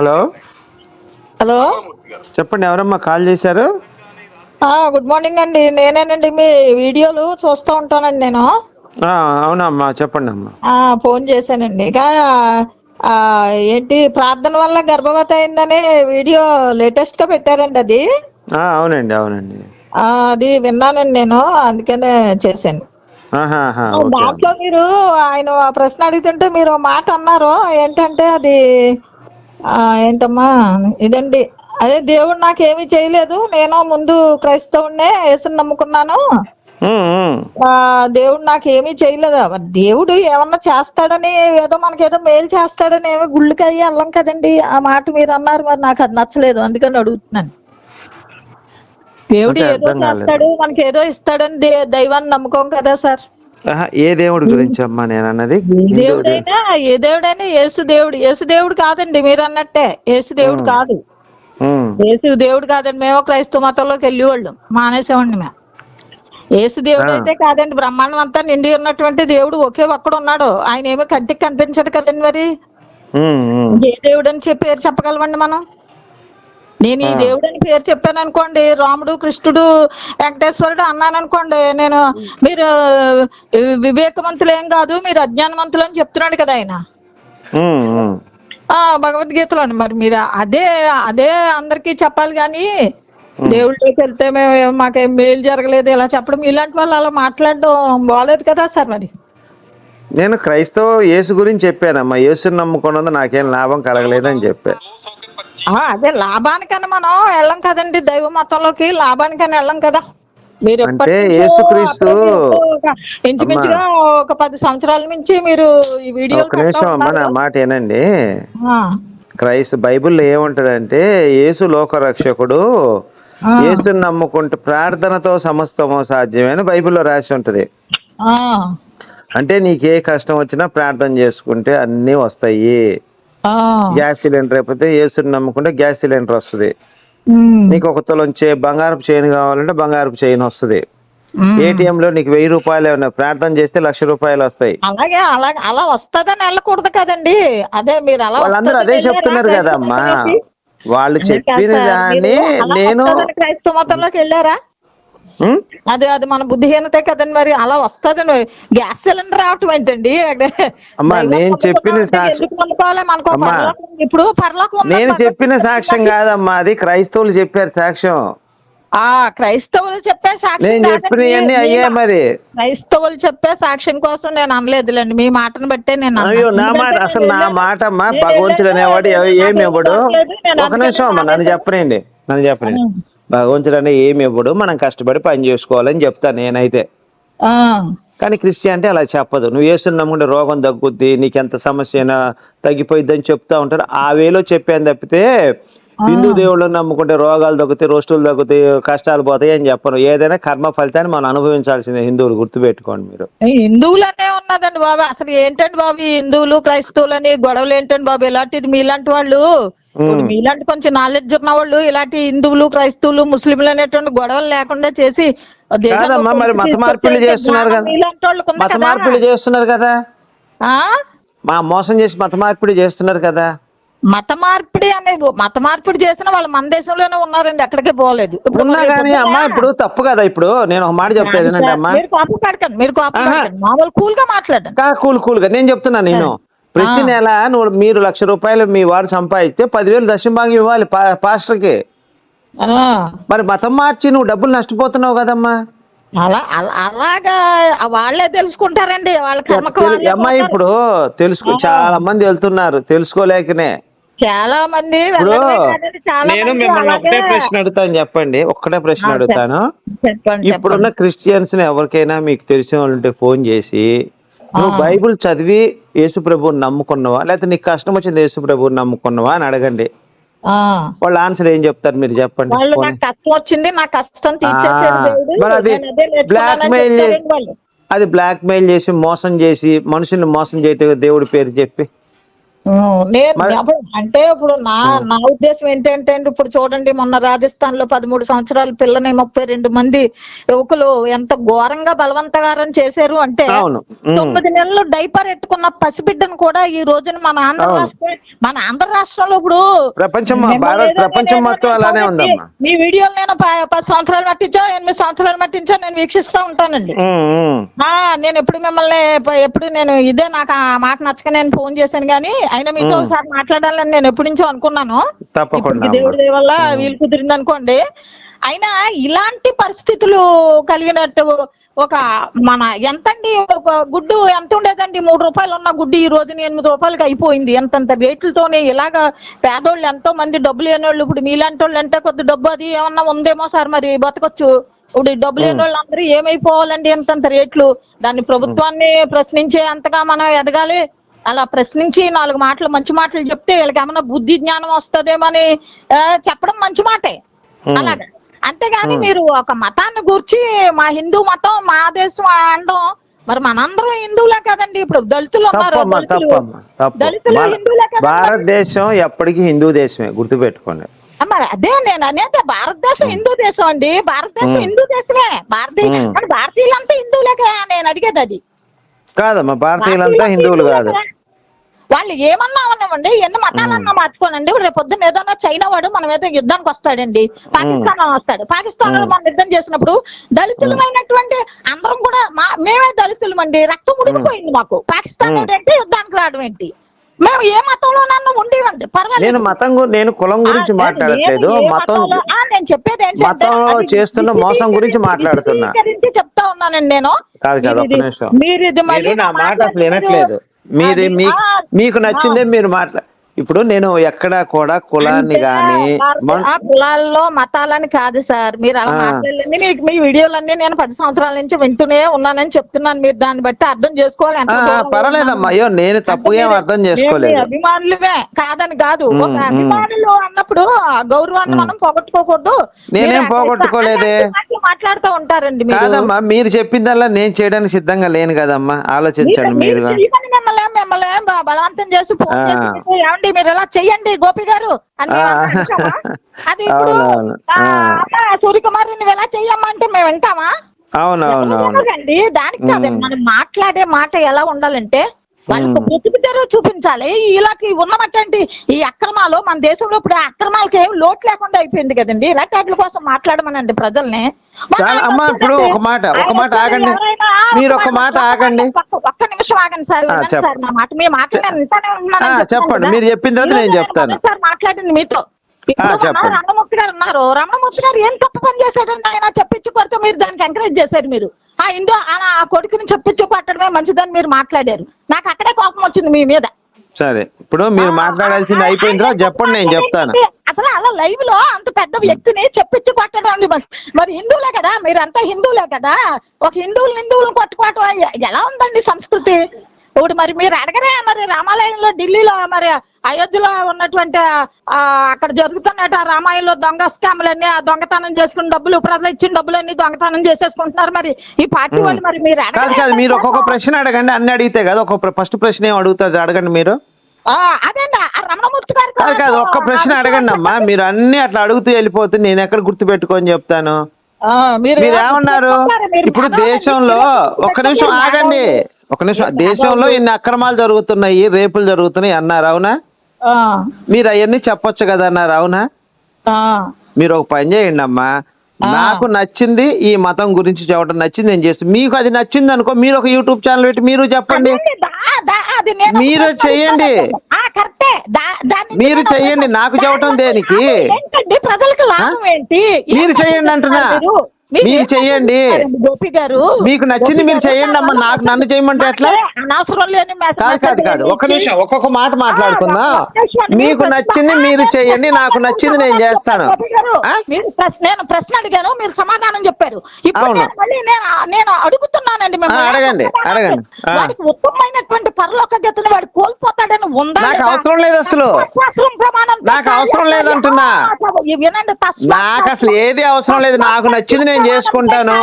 Hello, hello. చెప్పండి. ఎవరమ్మా call చేశారు? గుడ్ మార్నింగ్ అండి. నేనేనండి, మీ వీడియోలు చూస్తూ ఉంటానండి నేను. అవునమ్మా, చెప్పండి అమ్మా. ఫోన్ చేశానండి. ఆ, ఏంటి ప్రార్థన వల్ల గర్భవతి అయిందని వీడియో లేటెస్ట్ గా పెట్టారండి అది. అవునండి, అవునండి. అది విన్నానండి నేను, అందుకనే చేశాను. ఓకే దాంట్లో అమ్మా. మీరు ఆయన ఆ ప్రశ్న అడుగుతుంటే మీరు ఓ మాట అన్నారు. ఏంటంటే అది ఏంటమ్మా ఇదండి, అదే దేవుడు నాకేమీ చేయలేదు, నేను ముందు క్రైస్తవుడినే, యేసుని నమ్ముకున్నాను, ఉమ్, ఉమ్. దేవుడు నాకేమీ చేయలేదు. దేవుడు ఏమన్నా చేస్తాడని, ఏదో మనకేదో మేలు చేస్తాడని ఏమో గుళ్ళకి అయ్యి వెళ్ళం కదండి. ఆ మాట మీరు అన్నారు, మరి నాకు అది నచ్చలేదు, అందుకని అడుగుతున్నాను. దేవుడు అంటే ఏదో అర్థం కాలేదు. చేస్తాడు, మనకి ఏదో ఇస్తాడని దైవాన్ని నమ్ముకోం కదా సార్. ఏ దేవుడి గురించి అమ్మా నేను అన్నది? హిందూ ఏ దేవుడైనా యేసు దేవుడు. యేసు దేవుడు కాదండి, మీరు అన్నట్టే యేసు దేవుడు కాదు. యేసు దేవుడు కాదండి. మేము క్రైస్తవ మతంలోకి వెళ్ళేవాళ్ళం, మానేసామండి మేము. యేసు దేవుడు అయితే కాదండి. బ్రహ్మాండం అంతా నిండి ఉన్నటువంటి దేవుడు ఒకే ఒక్కడు ఉన్నాడు. ఆయన ఏమో కంటికి కనిపించడు కదండి. మరి ఏ దేవుడు అని పేరు చెప్పగలమండి మనం? నేను ఈ దేవుడు అని పేరు చెప్పాను అనుకోండి, రాముడు, కృష్ణుడు, వెంకటేశ్వరుడు అన్నాను అనుకోండి, నేను మీరు వివేకవంతులు ఏం కాదు, మీరు అజ్ఞానవంతులు అని చెప్తున్నాడు కదా ఆయన భగవద్గీతలో. మరి మీరు అదే అదే అందరికీ చెప్పాలి కానీ, దేవుళ్ళకి వెళ్తే మేము మాకేం మేలు జరగలేదు ఇలా చెప్పడం, ఇలాంటి వాళ్ళు అలా మాట్లాడడం బాగలేదు కదా సార్. మరి నేను క్రైస్తవ యేసు గురించి చెప్పానమ్మా. యేసుని నమ్ముకున్నది నాకేం లాభం కలగలేదని చెప్పా. అదే లాభానికని మనం వెళ్ళం కదండి, దైవ మతంలోకి లాభానికని వెళ్ళం కదా. మీరు అంటే యేసుక్రీస్తు ఇంచుమించుగా ఒక 10 సంవత్సరాల నుంచి మీరు ఈ వీడియో. ఒక్క నిమిషం అమ్మా, నా మాట ఏనండి. బైబిల్లో ఏముంటదంటే, యేసు లోక రక్షకుడు, యేసుని నమ్ముకుంటే ప్రార్థనతో సమస్తము సాధ్యమని బైబిల్లో రాసి ఉంటది. అంటే నీకే కష్టం వచ్చినా ప్రార్థన చేసుకుంటే అన్ని వస్తాయి. గ్యాస్ సిలిండర్ అయిపోతే యేసుని నమ్ముకుంటే గ్యాస్ సిలిండర్ వస్తుంది. నీకు ఒక తులం బంగారపు చైన్ కావాలంటే బంగారపు చైన్ వస్తుంది. ఏటీఎం లో నీకు 1000 రూపాయలు ఏమన్నా ప్రార్థన చేస్తే 1,00,000 రూపాయలు వస్తాయి. అలాగే అలా వస్తుందని వెళ్ళకూడదు కదండి. అదే మీరు అలా వాళ్ళందరూ అదే చెప్తున్నారు కదమ్మా. వాళ్ళు చెప్పిన దాన్ని నేను క్రైస్తవ మతంలోకి వెళ్ళారా? అది అది మన బుద్ధిహీనతే కదండి. మరి అలా వస్తుంది. గ్యాస్ సిలిండర్ రావటం ఏంటండి? అమ్మా, నేను చెప్పిన సాక్ష్యం, ఇప్పుడు పరలోకం నేను చెప్పిన సాక్ష్యం కాదమ్మా, అది క్రైస్తవులు చెప్పారు సాక్ష్యం. క్రైస్తవులు చెప్పే సాక్ష్యం నేను చెప్పినవన్నీ అయ్యా. మరి క్రైస్తవులు చెప్పే సాక్ష్యం కోసం నేను అనలేదులేండి, మీ మాటను బట్టే నేను. అయ్యో, నా మాట అసలు నా మాట అమ్మా. భగవంతుడు అనేవాడు ఏమి ఇవ్వడు. ఒక నిమిషం అమ్మా, నన్ను చెప్పనండి. భగవంతుడు అనే ఏమి ఇవ్వడు, మనం కష్టపడి పని చేసుకోవాలని చెప్తాను నేనైతే. కానీ క్రిస్టియానిటీ అలా చెప్పదు. నువ్వు యేసుని నమ్ముకుంటే రోగం తగ్గుద్ది, నీకెంత సమస్య అయినా తగ్గిపోయిద్ది అని చెప్తా ఉంటారు. ఆ వేలో చెప్పాను తప్పితే హిందూ దేవుళ్ళని నమ్ముకుంటే రోగాలు తగ్గుతాయి, రోస్టులు తగ్గుతాయి, కష్టాలు పోతాయి అని చెప్పను. ఏదైనా కర్మ ఫలితాన్ని మనం అనుభవించాల్సిందే. హిందువులు గుర్తుపెట్టుకోండి. మీరు హిందువులనే ఉన్నదండి బాబు. అసలు ఏంటండి బాబు ఈ హిందువులు క్రైస్తవులని గొడవలు ఏంటండి బాబు? ఇలాంటిది మీలాంటి వాళ్ళు, మీలాంటి కొంచెం నాలెడ్జ్ ఉన్న వాళ్ళు ఇలాంటి హిందువులు, క్రైస్తవులు, ముస్లింలు అనేటువంటి గొడవలు లేకుండా చేసి కాదమ్మా, మరి మత మార్పిడి చేస్తున్నారు కదా. మత మార్పిడి చేస్తున్నారు కదా, మోసం చేసి మత మార్పిడి చేస్తున్నారు కదా. మత మార్పిడి చేసిన వాళ్ళు మన దేశంలోనే ఉన్నారండి, ఎక్కడికే పోలేదు. ఇప్పుడు తప్పు కదా. ఇప్పుడు నేను ఒక మాట చెప్తా ఏదంటే అమ్మా, మీరు కోపం పడకండి, మామూలు కూల్ గా మాట్లాడండి. కూల్గా నేను చెప్తున్నా. నేను ప్రతి నెల మీరు 1,00,000 రూపాయలు మీ వారు సంపాదిస్తే 10,000 దశంభాగం ఇవ్వాలి పాస్టర్కి. మరి మతం మార్చి నువ్వు డబ్బులు నష్టపోతున్నావు కదమ్మా. అలాగా వాళ్ళే తెలుసుకుంటారండి. అమ్మాయి ఇప్పుడు చాలా మంది వెళ్తున్నారు తెలుసుకోలేకనే. చాలా మంది నేను మిమ్మల్ని ఒకటే ప్రశ్న అడుగుతాను, చెప్పండి. ఒక్కటే ప్రశ్న అడుగుతాను. ఇప్పుడున్న క్రిస్టియన్స్ ఎవరికైనా మీకు తెలిసిన వాళ్ళు ఉంటే ఫోన్ చేసి, నువ్వు బైబుల్ చదివి యేసు ప్రభువుని నమ్ముకున్నావా, లేకపోతే నీకు కష్టం వచ్చింది యేసు ప్రభువుని నమ్ముకున్నావా అని అడగండి. వాళ్ళ ఆన్సర్ ఏం చెప్తారు మీరు చెప్పండి. మరి అది బ్లాక్ మెయిల్ చేసి మోసం చేసి మనుషుల్ని మోసం చేయటం దేవుడి పేరు చెప్పి. అంటే ఇప్పుడు నా ఉద్దేశం ఏంటంటే అండి, ఇప్పుడు చూడండి, మొన్న రాజస్థాన్ లో 13 సంవత్సరాల పిల్లని 32 మంది యువకులు ఎంత ఘోరంగా బలవంతగారం చేశారు అంటే, 9 నెలలు డైపర్ ఎట్టుకున్న పసిబిడ్డను కూడా ఈ రోజున మన ఆంధ్ర రాష్ట్రంలో ఇప్పుడు ప్రపంచం మొత్తం అలానే ఉందమ్మా. మీ వీడియోలు నేను 10 సంవత్సరాలు మట్టించా, 8 సంవత్సరాలు మట్టించా, నేను వీక్షిస్తూ ఉంటానండి. నేను ఎప్పుడు నేను ఇదే నాకు ఆ మాట నచ్చక నేను ఫోన్ చేశాను, కానీ అయినా మీతో ఒకసారి మాట్లాడాలని నేను ఎప్పటి నుంచో అనుకున్నాను. దేవుడి దయ వల్ల వీలు కుదిరింది అనుకోండి. అయినా ఇలాంటి పరిస్థితులు కలిగినట్టు ఒక ఎంతండి, ఒక గుడ్డు ఎంత ఉండేదండి? 3 రూపాయలు ఉన్న గుడ్డు ఈ రోజున 8 రూపాయలకి అయిపోయింది. ఎంతంత రేట్లతోనే ఇలాగా పేదోళ్ళు ఎంతో మంది డబ్బులు లేనోళ్ళు, ఇప్పుడు మీలాంటి వాళ్ళు అంటే కొద్ది డబ్బు అది ఏమన్నా ఉందేమో సార్, మరి బతకొచ్చు. ఇప్పుడు డబ్బులు లేని వాళ్ళు అందరూ ఏమైపోవాలండి ఎంతంత రేట్లు? దాన్ని ప్రభుత్వాన్ని ప్రశ్నించే అంతగా మనం ఎదగాలి. అలా ప్రశ్నించి 4 మాటలు మంచి మాటలు చెప్తే వీళ్ళకి ఏమన్నా బుద్ధి జ్ఞానం వస్తుందేమని చెప్పడం మంచి మాటే. అలాగా, అంతేగాని మీరు ఒక మతాన్ని గూర్చి మా హిందూ మతం మా దేశం అనడం, మరి మనందరం హిందువులే కదండి. ఇప్పుడు దళితులు ఉన్నారు, దళితులు హిందువులే కదా. భారతదేశం ఎప్పటికీ హిందూ దేశమే, గుర్తుపెట్టుకోండి. మరి అదే నేను అనేది, భారతదేశం హిందూ దేశం అండి, భారతదేశం హిందూ దేశమే. భారతీయులంతా హిందువులే కదా నేను అడిగేది. అది కాదమ్మా, భారతీయులంతా హిందువులు కాదు. వాళ్ళు ఏమన్నా ఉన్నామండి, ఎన్ని మతాలన్నా మార్చుకోనండి. రేపు పొద్దున్న ఏదన్నా చైనా వాడు మన మీద యుద్ధానికి వస్తాడండి, పాకిస్తాన్ వస్తాడు. పాకిస్తాన్ లో మనం యుద్ధం చేసినప్పుడు దళితులమైనటువంటి అందరం కూడా మేమే దళితులమండి, రక్తం ఉడికిపోయింది మాకు. పాకిస్తాన్ అంటే యుద్ధానికి రావడం ఏంటి? మేము ఏ మతంలో నన్ను ఉండేవండి, పర్వాలేదు. నేను కులం గురించి మాట్లాడట్లేదు, నేను చెప్పేది ఏంటంటే చేస్తున్న మోసం గురించి మాట్లాడుతున్నా, చెప్తా ఉన్నానండి నేను. మీరు ఇది నా మాట అసలు వినట్లేదు. మీకు నచ్చిందే మీరు ఇప్పుడు నేను ఎక్కడా కూడా కులాన్ని గాని కులాల్లో మతాలని కాదు సార్, మీరు అలా మాట్లాడండి. మీ వీడియోలన్నీ నేను 10 సంవత్సరాల నుంచి వింటూనే ఉన్నానని చెప్తున్నాను. మీరు దాన్ని బట్టి అర్థం చేసుకోవాలి. పర్వాలేదమ్మా, అయ్యో నేను తప్పు ఏం అర్థం చేసుకోలేదు. అభిమానులమే కాదని కాదు, ఒక అభిమానులు అన్నప్పుడు గౌరవాన్ని మనం పోగొట్టుకోకూడదు. నేనేం పోగొట్టుకోలేదే, మాట్లాడుతూ ఉంటారండి. కాదమ్మా, మీరు చెప్పిందల్లా నేను చేయడానికి సిద్ధంగా లేను కదమ్మా, ఆలోచించండి. మీరు మిమ్మల్ని బలవంతం చేసి ఫోన్ చేసి ఏమండి మీరు ఎలా చెయ్యండి గోపి గారు అని అది సూర్యకుమారి నువ్వు ఎలా చెయ్యమ్మా అంటే మేము వింటామా? అవునవునండి. దానికి కాదండి, మనం మాట్లాడే మాట ఎలా ఉండాలంటే వాళ్ళకి ప్రతిబిడ్డరు చూపించాలి. ఇలాంటి ఉన్నమట్టండి ఈ అక్రమాలు మన దేశంలో ఇప్పుడు అక్రమాలకి ఏం లోటు లేకుండా అయిపోయింది కదండి. ఇలాంటి వాటి కోసం మాట్లాడమనండి ప్రజల్ని. అమ్మా ఇప్పుడు ఒక మాట ఆగండి, మీరు ఒక మాట ఆగండి, ఒక్క నిమిషం ఆగండి సార్. సార్ నా మాట, మీ మాట చెప్పండి, మీరు చెప్పిన తర్వాత నేను చెప్తాను. సార్ మాట్లాడింది మీతో. రమణమూర్తి గారు ఉన్నారు, రమణమూర్తి గారు ఏం తప్పు పని చేశాడండి? ఆయన చెప్పించి కొడితే మీరు దానికి ఎంకరేజ్ చేశారు. మీరు ఆ కొడుకుని చెప్పించి కొట్టడమే మంచిదని మీరు మాట్లాడారు. నాకు అక్కడే కోపం వచ్చింది మీ మీద. సరే, ఇప్పుడు మీరు మాట్లాడాల్సింది అయిపోయిన తర్వాత చెప్పండి, నేను చెప్తాను. అసలు అలా లైవ్ లో అంత పెద్ద వ్యక్తిని చెప్పించి కొట్టడం, మరి హిందువులే కదా, మీరంతా హిందువులే కదా, ఒక హిందువులను కొట్టుకోవటం ఎలా ఉందండి సంస్కృతి? ఇప్పుడు మరి మీరు అడగరే, మరి రామాలయంలో ఢిల్లీలో మరి అయోధ్యలో ఉన్నటువంటి అక్కడ జరుగుతున్నట్టు ఆ రామాయణంలో దొంగ స్కాములన్నీ, ఆ దొంగతనం చేసుకున్న డబ్బులు, ప్రజలు ఇచ్చిన డబ్బులన్నీ దొంగతనం చేసేసుకుంటున్నారు. మరి ఈ పార్టీ వాళ్ళు మరి మీరు మీరు ఒక్కొక్క ప్రశ్న అడగండి, అన్ని అడిగితే కదా. ఫస్ట్ ప్రశ్న ఏం అడుగుతారు అడగండి మీరు. అదేండి రమణమూర్తి గారు కాదు, ఒక్క ప్రశ్న అడగండి అమ్మా. మీరు అన్ని అట్లా అడుగుతూ వెళ్ళిపోతే నేను ఎక్కడ గుర్తు పెట్టుకొని చెప్తాను? మీరు ఏమన్నారు? ఇప్పుడు దేశంలో ఒక్క నిమిషం ఆగండి, దేశంలో ఇన్ని అక్రమాలు జరుగుతున్నాయి, రేపులు జరుగుతున్నాయి అన్నారు, అవునా? మీరు అవన్నీ చెప్పొచ్చు కదా అన్నారు, అవునా? మీరు ఒక పని చేయండి అమ్మా, నాకు నచ్చింది ఈ మతం గురించి చెప్పడం నచ్చింది నేను చేస్తాను. మీకు అది నచ్చింది అనుకో, మీరు ఒక యూట్యూబ్ ఛానల్ పెట్టి మీరు చెప్పండి, మీరు చెయ్యండి, మీరు చెయ్యండి. నాకు చెప్పడం దేనికి? మీరు చెయ్యండి అంటున్నా, మీరు చెయ్యండి. గోపి గారు మీకు నచ్చింది మీరు చెయ్యండి అమ్మా, నన్ను చేయమంటే ఎట్లా? కాదు, ఒక్క నిమిషం, ఒక్కొక్క మాట మాట్లాడుకుందాం. మీకు నచ్చింది మీరు చెయ్యండి, నాకు నచ్చింది నేను చేస్తాను. నేను ప్రశ్న అడిగాను, మీరు సమాధానం చెప్పారు. ఇప్పుడు నేను అడుగుతున్నానండి, అడగండి. ఉత్తమమైనటువంటి పరలోక గతిని వాడు కోల్పోతాడని ఉందా? నాకు అవసరం లేదు, అసలు నాకు అవసరం లేదంటున్నా. వినండి, నాకు అసలు ఏది అవసరం లేదు, నాకు నచ్చింది నేను చేసుకుంటాను,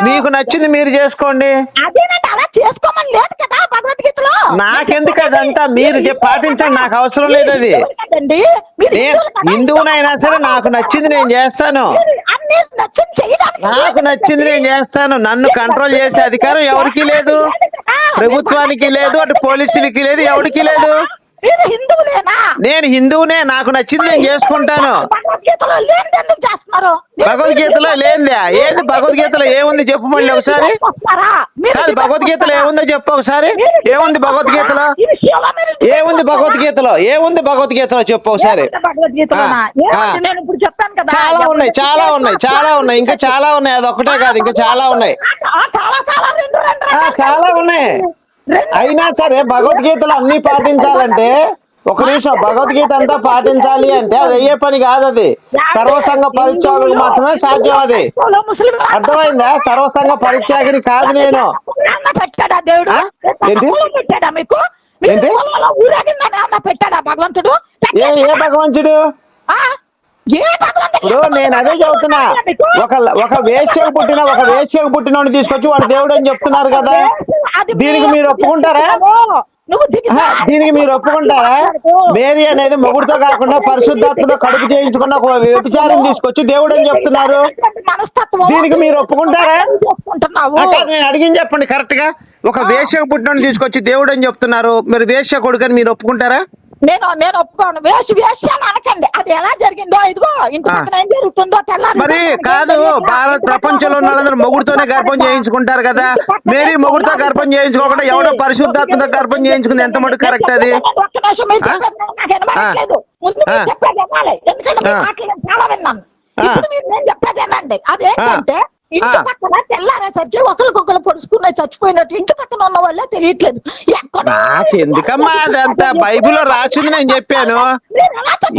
మీకు నచ్చింది మీరు చేసుకోండి. అదేనండి, అలా చేసుకోమని లేదు కదా భగవద్గీతలో. నాకెందుకు అదంతా, మీరు పాటించండి, నాకు అవసరం లేదు అది. నేను హిందువునైనా సరే నాకు నచ్చింది నేను చేస్తాను, నాకు నచ్చింది నేను చేస్తాను. నన్ను కంట్రోల్ చేసే అధికారం ఎవరికి లేదు, ప్రభుత్వానికి లేదు, అటు పోలీసులకి లేదు, ఎవరికి లేదు. నేను హిందువునే, నాకు నచ్చింది నేను చేసుకుంటాను. భగవద్గీతలో లేనిదే ఏది? భగవద్గీతలో ఏముంది చెప్పు మళ్ళీ ఒకసారి. కాదు, భగవద్గీతలో ఏముందో చెప్పు ఒకసారి. ఏముంది భగవద్గీతలో? ఏముంది భగవద్గీతలో? ఏముంది భగవద్గీతలో చెప్పు ఒకసారి. చాలా ఉన్నాయి, చాలా ఉన్నాయి, చాలా ఉన్నాయి, ఇంకా చాలా ఉన్నాయి. అది ఒక్కటే కాదు, ఇంకా చాలా ఉన్నాయి, చాలా ఉన్నాయి. అయినా సరే భగవద్గీతలో అన్ని పాటించాలంటే, ఒక నిమిషం, భగవద్గీత అంతా పాటించాలి అంటే అది అయ్యే పని కాదు. అది సర్వసంగ పరిత్యాగులకు మాత్రమే సాధ్యం. అది అర్థమైందా? సర్వసంగ పరిత్యాగిని కాదు నేను. ఏంటి ఏంటి? ఏ భగవంతుడు? ఇప్పుడు నేను అదే చెబుతున్నా, ఒక వేశ్యకు పుట్టినోడిని తీసుకొచ్చి వాడు దేవుడు అని చెప్తున్నారు కదా. దీనికి మీరు ఒప్పుకుంటారా? దీనికి మీరు ఒప్పుకుంటారా? మేరీ అనేది మొగుడుతో కాకుండా పరిశుద్ధాత్మతో కడుపు చేయించుకున్న ఒక వ్యభిచారిని తీసుకొచ్చి దేవుడు అని చెప్తున్నారు. దీనికి మీరు ఒప్పుకుంటారా? కాదు, నేను అడిగింది చెప్పండి కరెక్ట్ గా. ఒక వేశ్యకు పుట్టినోడిని తీసుకొచ్చి దేవుడు అని చెప్తున్నారు, మీరు వేశ్య కొడుకని మీరు ఒప్పుకుంటారా? నేను ఒప్పుకోను. వేసి అని అనకండి. అది ఎలా జరిగిందో ఇదిగో ఇంటి పక్కన ఏం జరుగుతుందో తెల్లారి. మరి కాదు, భారత్ ప్రపంచంలో ఉన్న వాళ్ళందరూ మొగుడుతోనే గర్భం చేయించుకుంటారు కదా. మేరీ మొగుడుతో గర్భం చేయించుకోకుండా ఎవడో పరిశుద్ధాత్మతో గర్భం చేయించుకుంది ఎంత మటుకు కరెక్ట్ అది? చాలా విన్నాను. ఇప్పుడు నేను చెప్పేదేనండి, అదేంటంటే ఇంటి పక్కన తెల్లారేసరికి ఒకరికొకరు పొడుచుకునే చచ్చిపోయినట్టు ఇంటి పక్కన ఉన్న వాళ్ళే తెలియట్లేదు. నాకెందుకమ్మా అదంతా? బైబిల్లో రాసింది నేను చెప్పాను.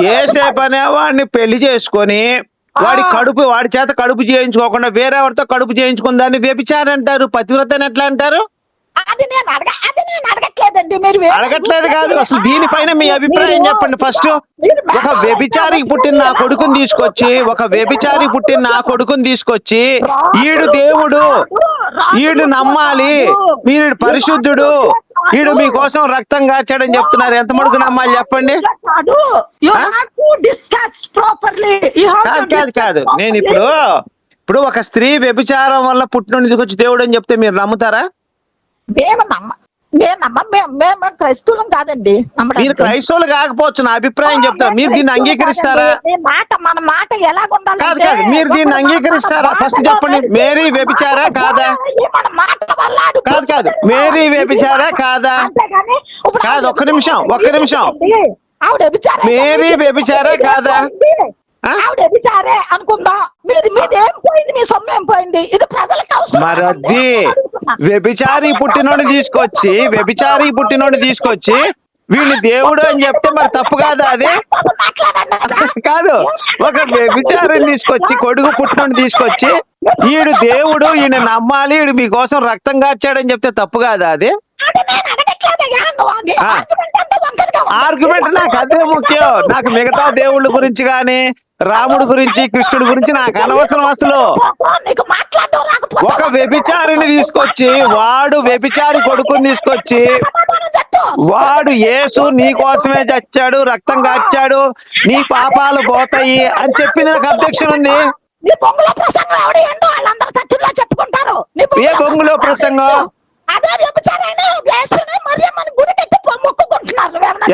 యేసేపు అనేవాడిని పెళ్లి చేసుకొని వాడి చేత కడుపు చేయించుకోకుండా వేరే ఎవరితో కడుపు చేయించుకుని దాన్ని వ్యభిచారం అంటారు. పతివ్రత అని ఎట్లా అంటారు? అది నేను అడగట్లేదండి. మీరు అడగట్లేదు కాదు, అసలు దీనిపైన మీ అభిప్రాయం చెప్పండి ఫస్ట్. ఒక వ్యభిచారికి పుట్టిన నా కొడుకుని తీసుకొచ్చి ఈడు దేవుడు, ఈడు నమ్మాలి, వీడు పరిశుద్ధుడు, ఈడు మీకోసం రక్తం కాచాడని చెప్తున్నారు. ఎంత మడుకు నమ్మాలి చెప్పండి? కాదు, నేను ఇప్పుడు ఒక స్త్రీ వ్యభిచారం వల్ల పుట్టినోడిని తీసుకొచ్చి దేవుడు అని చెప్తే మీరు నమ్ముతారా? మేము క్రైస్తవులం కాదండి. మీరు క్రైస్తవులు కాకపోవచ్చు, నా అభిప్రాయం చెప్తారు. మీరు దీన్ని అంగీకరిస్తారా? మన మాట ఎలాగుండాలి? కాదు, మీరు దీన్ని అంగీకరిస్తారా? ఫస్ట్ చెప్పండి, మేరీ వ్యభిచారా కాదా? కాదు, మేరీ వ్యభిచారా కాదా? కాదు, ఒక్క నిమిషం. మేరీ వ్యభిచారా కాదా? అనుకుందాం. మీదేం పోయింది? మీ సొమ్ము ఏం పోయింది? ఇది ప్రజలకు అవసరం. మరది వ్యభిచారి పుట్టినోడిని తీసుకొచ్చి వీళ్ళు దేవుడు అని చెప్తే మరి తప్పు కాదా అది? కాదు, ఒక వ్యభిచారిని తీసుకొచ్చి కొడుకు పుట్టినోడిని తీసుకొచ్చి ఈడు దేవుడు, ఈయన నమ్మాలి, ఈడు మీకోసం రక్తం కాచాడని చెప్తే తప్పు కాదా అది? ఆర్గ్యుమెంట్ నాకు అదే ముఖ్యం. నాకు మిగతా దేవుళ్ళ గురించి గాని, రాముడి గురించి, కృష్ణుడి గురించి నాకు అనవసరం అసలు. ఒక వ్యభిచారిని తీసుకొచ్చి వాడు వ్యభిచారి కొడుకుని తీసుకొచ్చి వాడు యేసు నీ కోసమే చచ్చాడు, రక్తం కాచాడు, నీ పాపాలు పోతాయి అని చెప్పింది నాకు అబ్జెక్షన్ ఉంది. ఏ బొంగులో ప్రసంగం?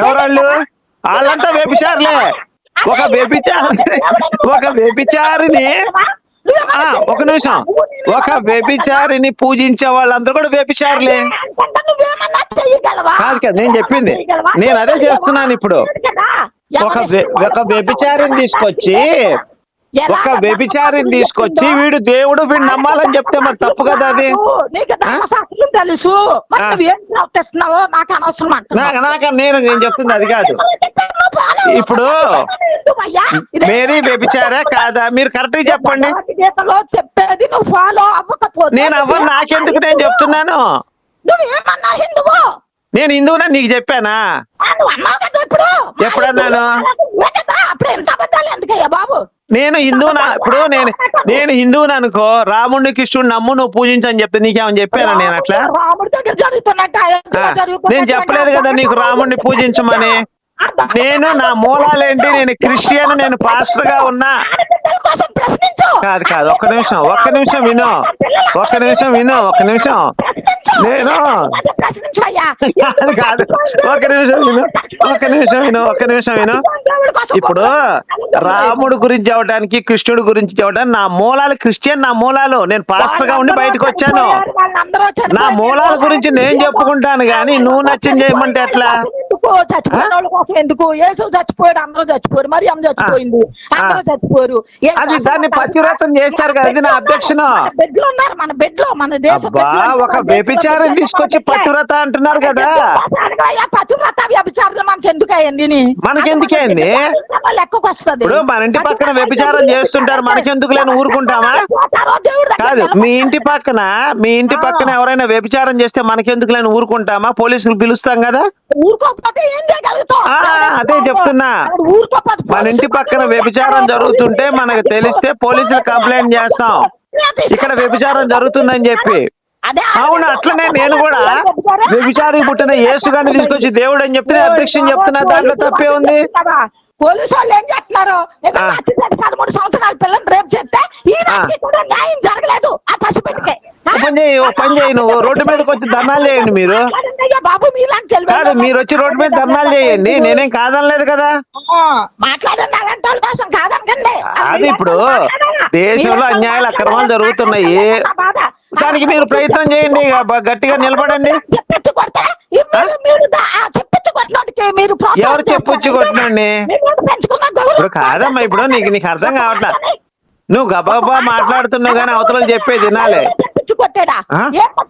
ఎవరాళ్ళు? వాళ్ళంతా వ్యభిచారులే. ఒక వ్యభిచారిని ఒక నిమిషం, ఒక వ్యభిచారిని పూజించే వాళ్ళందరూ కూడా వ్యభిచారులే. కాదు, నేను చెప్పింది నేను అదే చేస్తున్నాను ఇప్పుడు. ఒక వ్యభిచారిని తీసుకొచ్చి వీడు దేవుడు, వీడు నమ్మాలని చెప్తే మరి తప్పు కదా అది? తెలుసు నేను చెప్తుంది అది కాదు. ఇప్పుడు మేరీ వ్యభిచారా కాదా? మీరు కరెక్ట్ గా చెప్పండి. చెప్పేది నువ్వు ఫాలో అవ్వకపోతే నేను అవ్వను, నాకెందుకు? నేను చెప్తున్నాను. నేను హిందువునా నీకు చెప్పానా? ఇప్పుడు ఎప్పుడన్నాను? అప్పుడు ఎంత అబద్ధాలు ఎందుకయ్యా బాబు? నేను హిందువునా ఇప్పుడు నేను హిందువుని అనుకో, రాముడిని కృష్ణుడు నమ్ము, నువ్వు పూజించని చెప్తే నీకేమని చెప్పానా నేను అట్లా? రాముడి దగ్గర జరుగుతున్నట్టు నేను చెప్పలేదు కదా నీకు రాముడిని పూజించమని. నేను నా మూలాలేంటి, నేను క్రిస్టియన్, నేను పాస్టర్ గా ఉన్నా. కాదు కాదు, ఒక్క నిమిషం విను, ఒక్క నిమిషం విను. నేను కాదు, ఒక్క నిమిషం విను. ఇప్పుడు రాముడు గురించి చెప్పడానికి, కృష్ణుడు గురించి చెప్పడానికి నా మూలాలు క్రిస్టియన్, నా మూలాలు. నేను పాస్టర్ గా ఉండి బయటకు వచ్చాను. నా మూలాల గురించి నేను చెప్పుకుంటాను గాని నువ్వు నచ్చింది చేయమంటే ఎట్లా? చచ్చిపోయిన వాళ్ళ కోసం ఎందుకు? యేసు చచ్చిపోయాడు, అందరూ చచ్చిపోయారు, మరి అమ్మ చచ్చిపోయింది, అందరూ చచ్చిపోయారు. అది దాన్ని పతివ్రతం చేస్తారు కదా, అది నా అబ్జెక్షన్. బెడ్ లో ఉన్నారు, మన బెడ్ లో, మన దేశం ఒక వ్యభిచారం తీసుకొచ్చి పతివ్రత అంటున్నారు కదా. పతివ్రత వ్యభిచారం మనకి ఎందుకు అయ్యింది? మనకెందుకైంది? లెక్కకు వస్తుంది. ఇప్పుడు మన ఇంటి పక్కన వ్యభిచారం చేస్తుంటారు, మనకెందుకు లేని ఊరుకుంటామా? కాదు, మీ ఇంటి పక్కన ఎవరైనా వ్యభిచారం చేస్తే మనకెందుకు లేని ఊరుకుంటామా? పోలీసులు పిలుస్తాం కదా. ఊరుకోకపోతే ఏం చేయగలుగుతాం? అదే చెప్తున్నా. మన ఇంటి పక్కన వ్యభిచారం జరుగుతుంటే మనకు తెలిస్తే పోలీసులు కంప్లైంట్ చేస్తాం, ఇక్కడ వ్యభిచారం జరుగుతుందని చెప్పి. అవును, అట్లనే నేను కూడా వ్యభిచారికి పుట్టిన యేసుగాన్ని తీసుకొచ్చి దేవుడు అని చెప్తే అబ్జెక్షన్ చెప్తున్నా, దాంట్లో తప్పే ఉంది. పోలీసు వాళ్ళు ఏం చేస్తున్నారు? 13 సంవత్సరాల పిల్లలు రేపు చేస్తే ఈ రాత్రి కూడా న్యాయం జరగలేదు ఆ పసిబిడ్డకి. పని చేయి, నువ్వు రోడ్డు మీదకి వచ్చి ధర్నాలు చేయండి. మీరు బాబు కాదు, మీరు వచ్చి రోడ్డు మీద ధర్నాలు చేయండి, నేనేం కాదనలేదు కదా. మాట్లాడండి, అలాంటి వాళ్ళ కోసం కాదనకండి. అది ఇప్పుడు దేశంలో అన్యాయాలు అక్రమాలు జరుగుతున్నాయి, దానికి మీరు ప్రయత్నం చేయండి, గట్టిగా నిలబడండి. ఎవరు చెప్పొచ్చి కొట్టినండి? ఇప్పుడు కాదమ్మా, ఇప్పుడు నీకు అర్థం కావట్లా. నువ్వు గబగబా మాట్లాడుతున్నావు కానీ అవతల చెప్పేది వినాలి.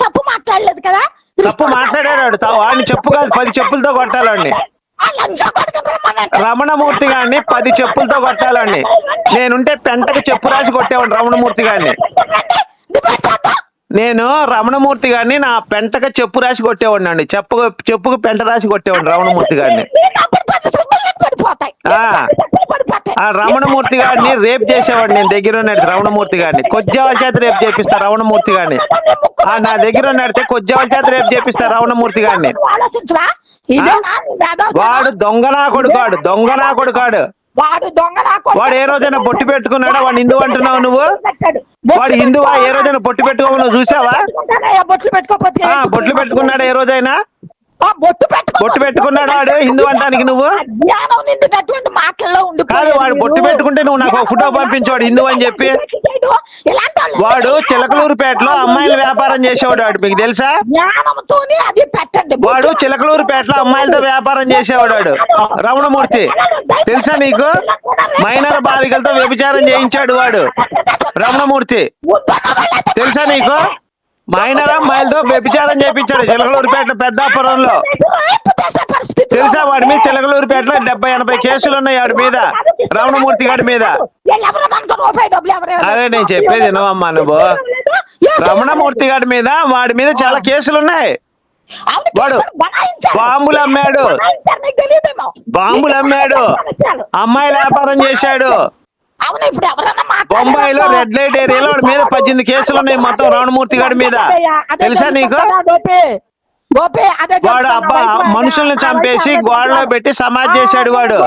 తప్పు మాట్లాడలేదు కదా. తప్పు మాట్లాడాడు, వాడిని చెప్పు కాదు 10 చెప్పులతో కొట్టాలండి. రమణమూర్తి గారిని 10 చెప్పులతో కొట్టాలండి. నేనుంటే పెంటకు చెప్పు రాసి కొట్టేవాడిని రమణమూర్తి గారిని. నేను రమణమూర్తి గారిని నా పెంటకు చెప్పు రాసి కొట్టేవాడిని అండి. చెప్పుకు పెంట రాసి కొట్టేవాడిని రమణమూర్తి గారిని. రమణమూర్తి గారిని రేప్ చేసేవాడు నేను దగ్గర ఉన్నాడు. రమణమూర్తి గారిని కొజ్జావాళ్ళ చేత రేపు చేపిస్తా రమణమూర్తి గారిని. నా దగ్గర ఉన్నాడితే కొజ్జావాళ్ళ చేత రేపు చేపిస్తా రమణమూర్తి గారిని. వాడు దొంగనా కొడుకాడు. వాడు ఏ రోజైనా బొట్టు పెట్టుకున్నాడా? వాడు హిందూ అంటున్నావు నువ్వు. వాడు హిందువా? ఏ రోజైనా బొట్టు పెట్టుకో నువ్వు చూసావా? బొట్లు పెట్టుకున్నాడా ఏ రోజైనా? బొట్టు పెట్టుకున్నాడు వాడు హిందూ అంటానికి నువ్వు కాదు. వాడు బొట్టు పెట్టుకుంటే నువ్వు నాకు ఫోటో పంపించేవాడు హిందూ అని చెప్పి. వాడు చిలకలూరుపేటలో అమ్మాయిల వ్యాపారం చేసేవాడు. వాడు మీకు తెలుసా? వాడు చిలకలూరుపేటలో అమ్మాయిలతో వ్యాపారం చేసేవాడు. వాడు రమణమూర్తి తెలుసా నీకు? మైనర్ బాలికలతో వ్యభిచారం చేయించాడు వాడు రమణమూర్తి. తెలుసా నీకు? మైనర్ అమ్మాయిలతో వ్యభిచారం చేయించాడు చిలకలూరుపేట పెద్దాపురంలో. తెలుసా? వాడి మీద చిలకలూరుపేటలో 70-80 కేసులు ఉన్నాయి వాడి మీద, రమణమూర్తి గారి మీద. అరే నేను చెప్పేది వినవమ్మా నువ్వు. రమణమూర్తి గారి మీద వాడి మీద చాలా కేసులు ఉన్నాయి. వాడు బాంబులు అమ్మాడు, అమ్మాయిల వ్యాపారం చేశాడు. బొంబాయిలో రెడ్ లైట్ ఏరియాలో వాడి మీద 18 కేసులు ఉన్నాయి మొత్తం రమణమూర్తి గారి మీద. తెలుసా నీకు? వాడు మనుషుల్ని చంపేసి గోడలో పెట్టి సమాధి చేశాడు వాడు.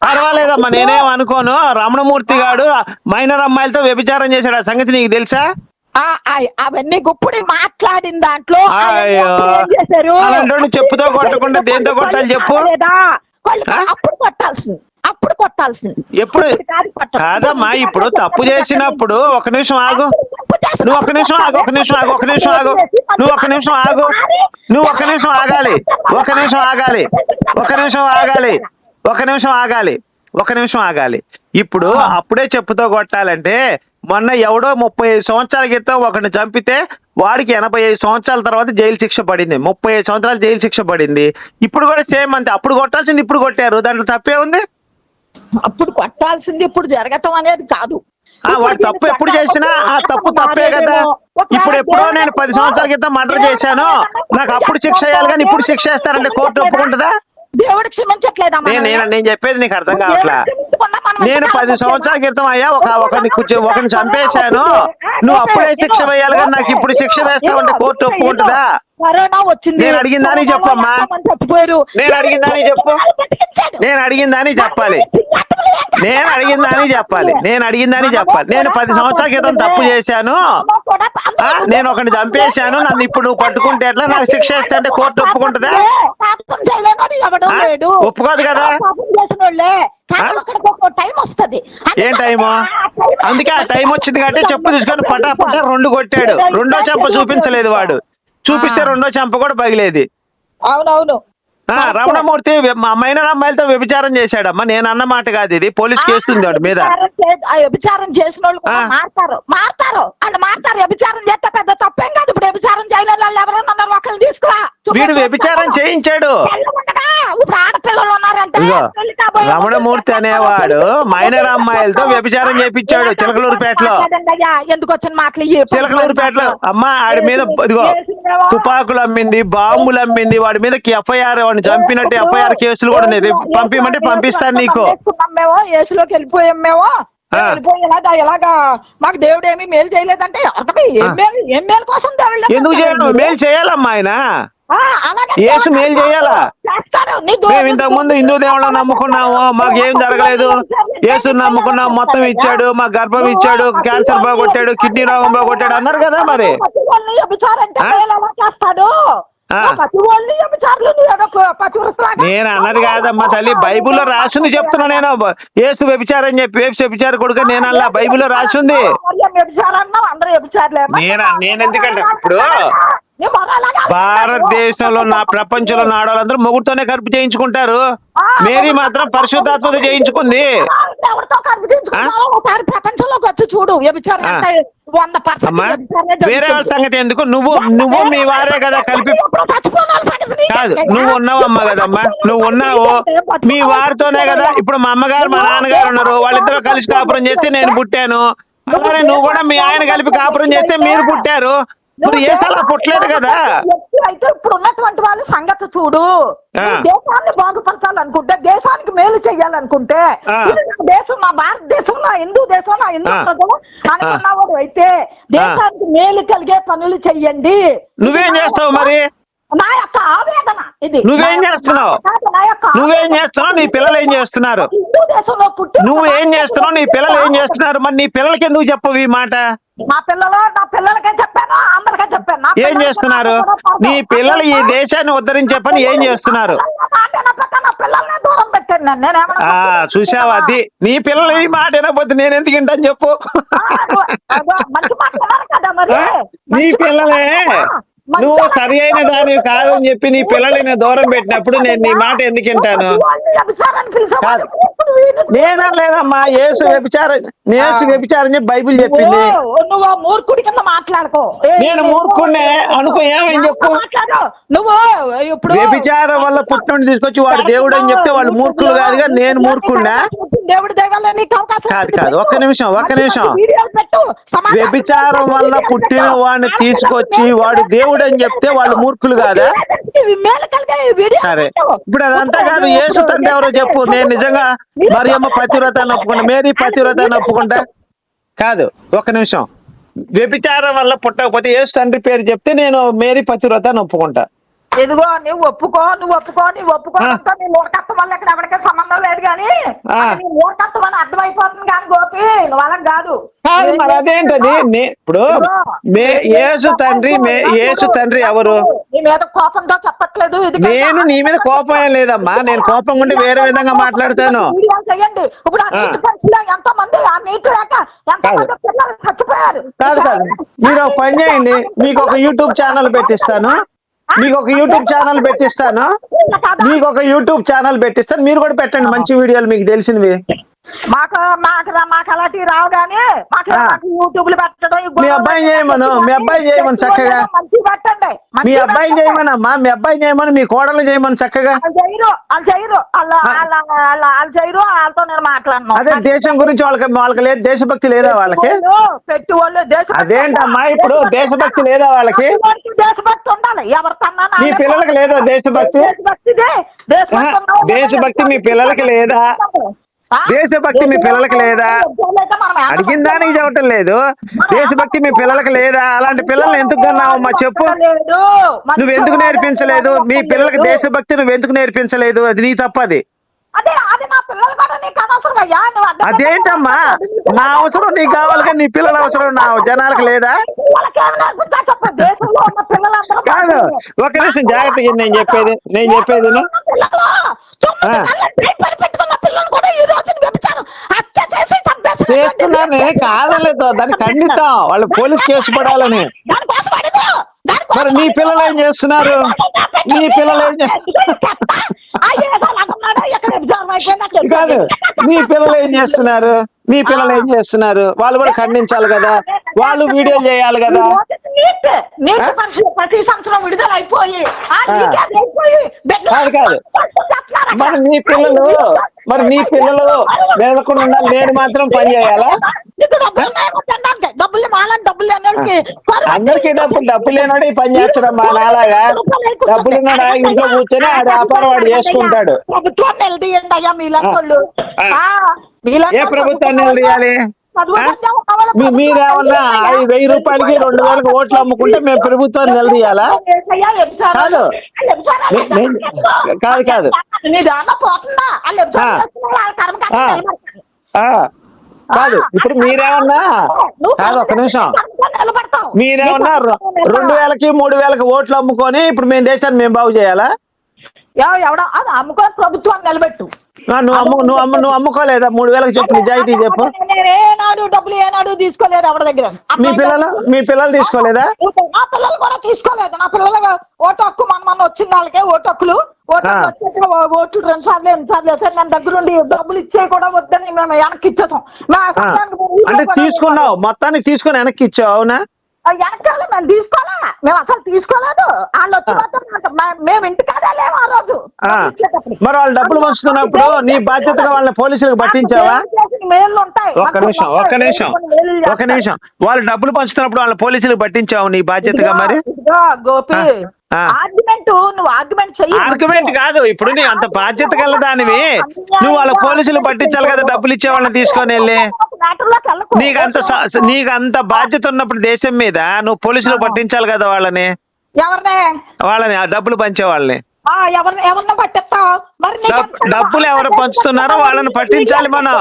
పర్వాలేదమ్మా, నేనేం అనుకోను. రమణమూర్తి గాడు మైనర్ అమ్మాయిలతో వ్యభిచారం చేశాడు. ఆ సంగతి నీకు తెలుసా? అవన్నీ గుప్పుడు మాట్లాడిన దాంట్లో అలాంటి చెప్పుతో కొట్టకుండా దేంతో కొట్టాలి చెప్పు? అప్పుడు కొట్టాల్సింది ఎప్పుడు కాదమ్మా. ఇప్పుడు తప్పు చేసినప్పుడు ఒక నిమిషం ఆగు, నువ్వు ఒక నిమిషం ఆగు, నువ్వు ఒక నిమిషం ఆగాలి. ఇప్పుడు అప్పుడే చెప్పుతో కొట్టాలంటే మొన్న ఎవడో 35 సంవత్సరాల క్రితం ఒకరిని చంపితే వాడికి 85 సంవత్సరాల తర్వాత జైలు శిక్ష పడింది. 35 సంవత్సరాలు జైలు శిక్ష పడింది. ఇప్పుడు కూడా సేమ్ అంతే. అప్పుడు కొట్టాల్సింది ఇప్పుడు కొట్టారు, దాంట్లో తప్పే ఉంది? అప్పుడు కొట్టాల్సింది ఇప్పుడు జరగటం అనేది కాదు. వాడు తప్పు ఎప్పుడు చేసినా ఆ తప్పు తప్పే కదా. ఇప్పుడు ఎప్పుడో నేను 10 సంవత్సరాల క్రితం మర్డర్ చేశాను, నాకు అప్పుడు శిక్ష వేయాలి కానీ ఇప్పుడు శిక్ష వేస్తారంటే కోర్టు ఒప్పుకుంటుందా? దేవుడు క్షమించట్లేదా మనల్ని? నేను చెప్పేది నీకు అర్థం దేవుడు కావట్లా. క్షమించకుండా మనం నేను ఎంతకాలం 10 సంవత్సరాల క్రితం అయ్యా ఒకరిని చంపేశాను, నువ్వు అప్పుడే శిక్ష వేయాలి కానీ నాకు ఇప్పుడు శిక్ష వేస్తావంటే కోర్టు ఒప్పుకుంటుందా? కరోనా వచ్చింది, నేను అడిగిందని చెప్పమ్మా. చచ్చిపోయారు. నేను అడిగిందని చెప్పు. నేను అడిగిందని చెప్పాలి. నేను అడిగిందని చెప్పాలి. నేను 10 సంవత్సరాల క్రితం తప్పు చేశాను, నేను ఒకరిని చంపేశాను, నన్ను ఇప్పుడు నువ్వు పట్టుకుంటే ఎట్లా, నాకు శిక్ష వేస్తే అంటే కోర్టు ఒప్పుకుంటుందా? ఒప్పుకోదు కదా. టైం వస్తుంది. ఏం టైము? అందుకే ఆ టైం వచ్చింది కాబట్టి చెప్పు తీసుకొని పటా 2 కొట్టాడు. రెండో చెంప చూపించలేదు వాడు, చూపిస్తే రెండో చెంప కూడా పగిలేది. అవునవును. రమణమూర్తి మైనర్ అమ్మాయిలతో వ్యభిచారం చేశాడమ్మా, నేను అన్న మాట కాదు ఇది. పోలీస్ కేసు ఉంది వాడి మీద. వ్యభిచారం చేసిన వాళ్ళు కూడా మారుతారు. వాళ్ళు మారుతారు. వ్యభిచారం చేస్తే పెద్ద తప్పేం కాదు. ఇప్పుడు వ్యభిచారం చేయని వాళ్ళు ఎవరైనా ఉన్నారు, ఒకరిని తీసుకురా. వీడు వ్యభిచారం చేయించాడు. ఇప్పుడు ఆడపిల్లలు ఉన్నారంటే రమణమూర్తి అనేవాడు మైనర్ అమ్మాయిలతో వ్యభిచారం చేయించాడు చిలకలూరుపేటలో. ఎందుకు వచ్చిన మాటలు? చిలకలూరుపేటలో అమ్మా ఆడి మీద ఇదిగో తుపాకులు అమ్మింది, బాంబులు అమ్మింది, వాడి మీద ఎఫ్ఐఆర్, వాడిని చంపినట్టు ఎఫ్ఐఆర్ కేసులు కూడా ఉన్నాయి. పంపిమంటే పంపిస్తాను నీకు. మేము ఏసులోకి వెళ్ళిపోయాం. మేము ఎలాగా మాకు దేవుడు ఏమి మేలు చేయలేదంటే ఏం మేలు కోసం దేవుడు ఎందుకు చేయడం? మేలు చేయాలమ్మా ఆయన. యేసు మేలు చేయాలా? మేము ఇంతకు ముందు హిందూ దేవుళ్ళని నమ్ముకున్నాము, మాకు ఏం జరగలేదు. యేసుని నమ్ముకున్నాం, మొత్తం ఇచ్చాడు, మాకు గర్భం ఇచ్చాడు, క్యాన్సర్ బాగొట్టాడు, కిడ్నీ రోగం బాగొట్టాడు అన్నారు కదా. మరి నేను అన్నది కాదమ్మా తల్లి, బైబిల్లో రాసింది చెప్తున్నా. నేను యేసు వ్యభిచారం చెప్పి వ్యభిచార కొడుకు నేను అలా బైబిల్లో రాసింది. నేను ఎందుకంటే ఇప్పుడు భారతదేశంలో ప్రపంచంలో ఆడవాళ్ళందరూ మొగుడుతోనే కడుపు చేయించుకుంటారు. మేరీ మాత్రం పరిశుద్ధాత్మతో చేయించుకుంది. ప్రపంచంలోకి వచ్చి చూడు, వేరే వాళ్ళ సంగతి ఎందుకు? నువ్వు మీ వారే కదా కలిపి కాదు. నువ్వు ఉన్నావమ్మా కదమ్మా, నువ్వు ఉన్నావు మీ వారితోనే కదా. ఇప్పుడు మా అమ్మగారు మా నాన్నగారు ఉన్నారు, వాళ్ళిద్దరూ కలిసి కాపురం చేస్తే నేను పుట్టాను. అలానే నువ్వు కూడా మీ ఆయన కలిపి కాపురం చేస్తే మీరు పుట్టారు. ఇప్పుడు ఏ సలా పుట్టలేదు కదా. అయితే ఇప్పుడు ఉన్నటువంటి వాళ్ళ సంగతి చూడు. దేశాన్ని బాగుపరచాలనుకుంటే, దేశానికి మేలు చెయ్యాలనుకుంటే, దేశం నా భారతదేశం, నా హిందూ దేశం, నా హిందూ ప్రజలు అనుకున్నవాడు అయితే దేశానికి మేలు కలిగే పనులు చెయ్యండి. నువ్వేం చేస్తావు మరి? నా యొక్క ఆవేదన ఇది. నువ్వేం చేస్తున్నావు? నీ పిల్లలు ఏం చేస్తున్నారు? హిందూ దేశంలో పుట్టి నువ్వేం చేస్తున్నావు? నీ పిల్లలు ఏం చేస్తున్నారు? మరి నీ పిల్లలకి ఎందుకు చెప్పవు ఈ మాట? నా పిల్లలకే చెప్పాను, అందరికీ చెప్పాను. ఏం చేస్తున్నారు? నీ పిల్లలు ఈ దేశాన్ని ఉద్ధరించే పని ఏం చేస్తున్నారు? దూరం పెట్టాను. చూసావా, అది నీ పిల్లలు ఈ మాట వినకపోతే నేను ఎందుకు వింటాను చెప్పు. నీ పిల్లలే నువ్వు సరి అయిన దాని కాదని చెప్పి నీ పిల్లలని దూరం పెట్టినప్పుడు నేను నీ మాట ఎందుకు వింటాను? నేనలేదమ్మా, యేసు వ్యభిచారం చెప్పి బైబిల్ చెప్పింది. నువ్వు మూర్ఖుడి కింద మాట్లాడుకో. నేను మూర్ఖుడినే అనుకో, ఏమని చెప్పు. నువ్వు ఇప్పుడు వ్యభిచారం వల్ల పుట్టినోడిని తీసుకొచ్చి వాడు దేవుడు అని చెప్తే వాళ్ళు మూర్ఖులు కాదుగా. నేను మూర్ఖుడినా? దేవుడి దేవాలయ నీకు అవకాశం కాదు. ఒక్క నిమిషం. వ్యభిచారం వల్ల పుట్టిన వాడిని తీసుకొచ్చి వాడు దేవుడు అని చెప్తే వాళ్ళు మూర్ఖులు కాదా? సరే, ఇప్పుడు అదంతా కాదు. యేసు తండ్రి ఎవరో చెప్పు. నేను నిజంగా మరియమ్మ పతివ్రత ఒప్పుకుంటా, మేరీ పతివ్రత ఒప్పుకుంటా. కాదు, ఒక్క నిమిషం. వ్యభిచారం వల్ల పుట్టకపోతే యేసు తండ్రి పేరు చెప్తే నేను మేరీ పతివ్రత ఒప్పుకుంటా. ఎదుగో నువ్వు ఒప్పుకో నీ మూర్ఖత్వం వల్ల ఇక్కడ ఎవరికే సంబంధం లేదు కానీ నీ మూర్ఖత్వం అని అర్థమైపోతుంది కానీ గోపి నువ్వు వాళ్ళకి కాదు. మరి అదేంటది? ఇప్పుడు యేసు తండ్రి ఎవరు? నీ మీద కోపంతో చెప్పట్లేదు. నేను నీ మీద కోపం ఏం లేదమ్మా. నేను కోపం ఉంటే వేరే విధంగా మాట్లాడతాను. చెయ్యండి. ఇప్పుడు ఎంతో మంది ఆ నీటి లేక ఎంతో మంది పిల్లలు చచ్చిపోయారు. కాదు, మీరు ఒక పని చేయండి, మీకు ఒక యూట్యూబ్ ఛానల్ పెట్టిస్తాను. మీకు ఒక యూట్యూబ్ ఛానల్ పెట్టిస్తాను. మీరు కూడా పెట్టండి మంచి వీడియోలు మీకు తెలిసినవి. మాకు మాకు అలాంటివి రావు కానీ మాకు యూట్యూబ్లు పెట్టడం మీ అబ్బాయిని చేయమను, మీ అబ్బాయిని చేయమను చక్కగా. మంచి పెట్టండి. మీ అబ్బాయిని చేయమనమ్మా, మీ అబ్బాయిని చేయమని, మీ కోడలు చేయమని చక్కగా. వాళ్ళు చేయరు వాళ్ళు చేయరు, వాళ్ళతో నేను మాట్లాడను. అదే దేశం గురించి వాళ్ళకి లేదు, దేశభక్తి లేదా వాళ్ళకి? పెట్టి వాళ్ళు అదేంటమ్మా ఇప్పుడు దేశభక్తి లేదా వాళ్ళకి? దేశభక్తి ఉండాలి ఎవరికన్నా. మీ పిల్లలకి లేదా దేశభక్తి? దేశభక్తి మీ పిల్లలకి లేదా? దేశభక్తి మీ పిల్లలకి లేదా? అడిగిన దానికి చెప్పటం లేదు. దేశభక్తి మీ పిల్లలకి లేదా? అలాంటి పిల్లల్ని ఎందుకు కన్నావమ్మా చెప్పు. నువ్వు ఎందుకు నేర్పించలేదు మీ పిల్లలకి దేశభక్తి? నువ్వు ఎందుకు నేర్పించలేదు? అది నీ తప్పది. అదేంటమ్మా నా అవసరం నీకు కావాలి కానీ నీ పిల్లల అవసరం నా జనాలకు లేదా? కాదు, ఒక నిమిషం జాగ్రత్తగా నేను చెప్పేది చేస్తున్నారు. నేనే కాదలేదు, దాన్ని ఖండితాం. వాళ్ళు పోలీస్ కేసు పడాలని. మరి నీ పిల్లలు ఏం చేస్తున్నారు? నీ పిల్లలు ఏం చేస్తున్నారు? కాదు, నీ పిల్లలు ఏం చేస్తున్నారు? మీ పిల్లలు ఏం చేస్తున్నారు? వాళ్ళు కూడా ఖండించాలి కదా, వాళ్ళు వీడియోలు చేయాలి కదా. ప్రతి సంవత్సరం విడుదల అయిపోయి కాదు మరి నీ పిల్లలు మెదకుండా నేను మాత్రం పని చేయాలా? అందరికీ డబ్బు లేనాడు ఈ పని చేస్తాడమ్మా. నాలాగా డబ్బులున్నాడా ఇంట్లో కూర్చొని ఆ వ్యాపారం వాడు చేసుకుంటాడు. ఏ ప్రభుత్వాన్ని నిలదీయాలి? మీరేమన్నా 1000 రూపాయలకి 2000కి ఓట్లు అమ్ముకుంటే మేము ప్రభుత్వాన్ని నిలదీయాలా? కాదు కాదు కాదు ఇప్పుడు మీరేమన్నా కాదు, ఒక్క నిమిషం. మీరేమన్నా 2000కి 3000కి ఓట్లు అమ్ముకొని ఇప్పుడు మేము దేశాన్ని మేము బాగు చేయాలా? ఎవడో అది అమ్ముకొని ప్రభుత్వాన్ని నిలబెట్టు. నువ్వు అమ్ముకోలేదా? 3000కి చెప్పు, నిజాయితీ చెప్పు. ఏనాడు తీసుకోలేదు ఎవరి దగ్గర. మీ పిల్లలు తీసుకోలేదా? నా పిల్లలు కూడా తీసుకోలేదు. నా పిల్లలు ఓటు హక్కు మన వచ్చిన వాళ్ళకే ఓటు హక్కులు ఓట్లు 2 సార్లు 8 సార్లు వేసారు. నా దగ్గర ఉండి డబ్బులు ఇచ్చే కూడా వద్దని మేము వెనక్కి ఇచ్చేసాం. అంటే తీసుకున్నావు, మొత్తానికి తీసుకుని వెనక్కి ఇచ్చావు. అవునా? వెనకాల మేము తీసుకోలే, మేము అసలు తీసుకోలేదు. వాళ్ళు వచ్చి మేము ఇంటికాడే లేము ఆ రోజు. మరి వాళ్ళు డబ్బులు పంచుతున్నప్పుడు నీ బాధ్యతగా వాళ్ళని పోలీసులకు పట్టించావా? ఒక్క నిమిషం వాళ్ళు డబ్బులు పంచుతున్నప్పుడు వాళ్ళ పోలీసులకు పట్టించావు నీ బాధ్యతగా? మరి గోపి ఆర్గ్యుమెంట్ కాదు, ఇప్పుడు నీ అంత బాధ్యత గల దానివి నువ్వు వాళ్ళ పోలీసులు పట్టించాలి కదా, డబ్బులు ఇచ్చే వాళ్ళని తీసుకొని వెళ్ళి. నీకంత బాధ్యత ఉన్నప్పుడు దేశం మీద నువ్వు పోలీసులు పట్టించాలి కదా వాళ్ళని డబ్బులు పంచే వాళ్ళని. డబ్బులు ఎవరు పంచుతున్నారో వాళ్ళని పట్టించాలి మనం.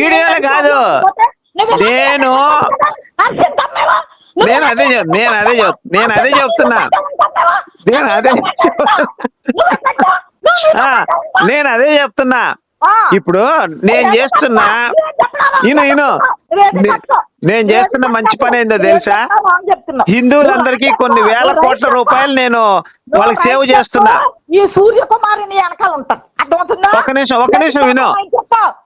వీడియోలే కాదు, నేను అదే చెప్తున్నా. ఇప్పుడు నేను చేస్తున్న మంచి పని ఏందో తెలుసా? హిందువులందరికీ కొన్ని వేల కోట్ల రూపాయలు నేను వాళ్ళకి సేవ్ చేస్తున్నా. ఈ సూర్యకుమారిని వెనకాల ఉంటాను. ఒక నిమిషం విను.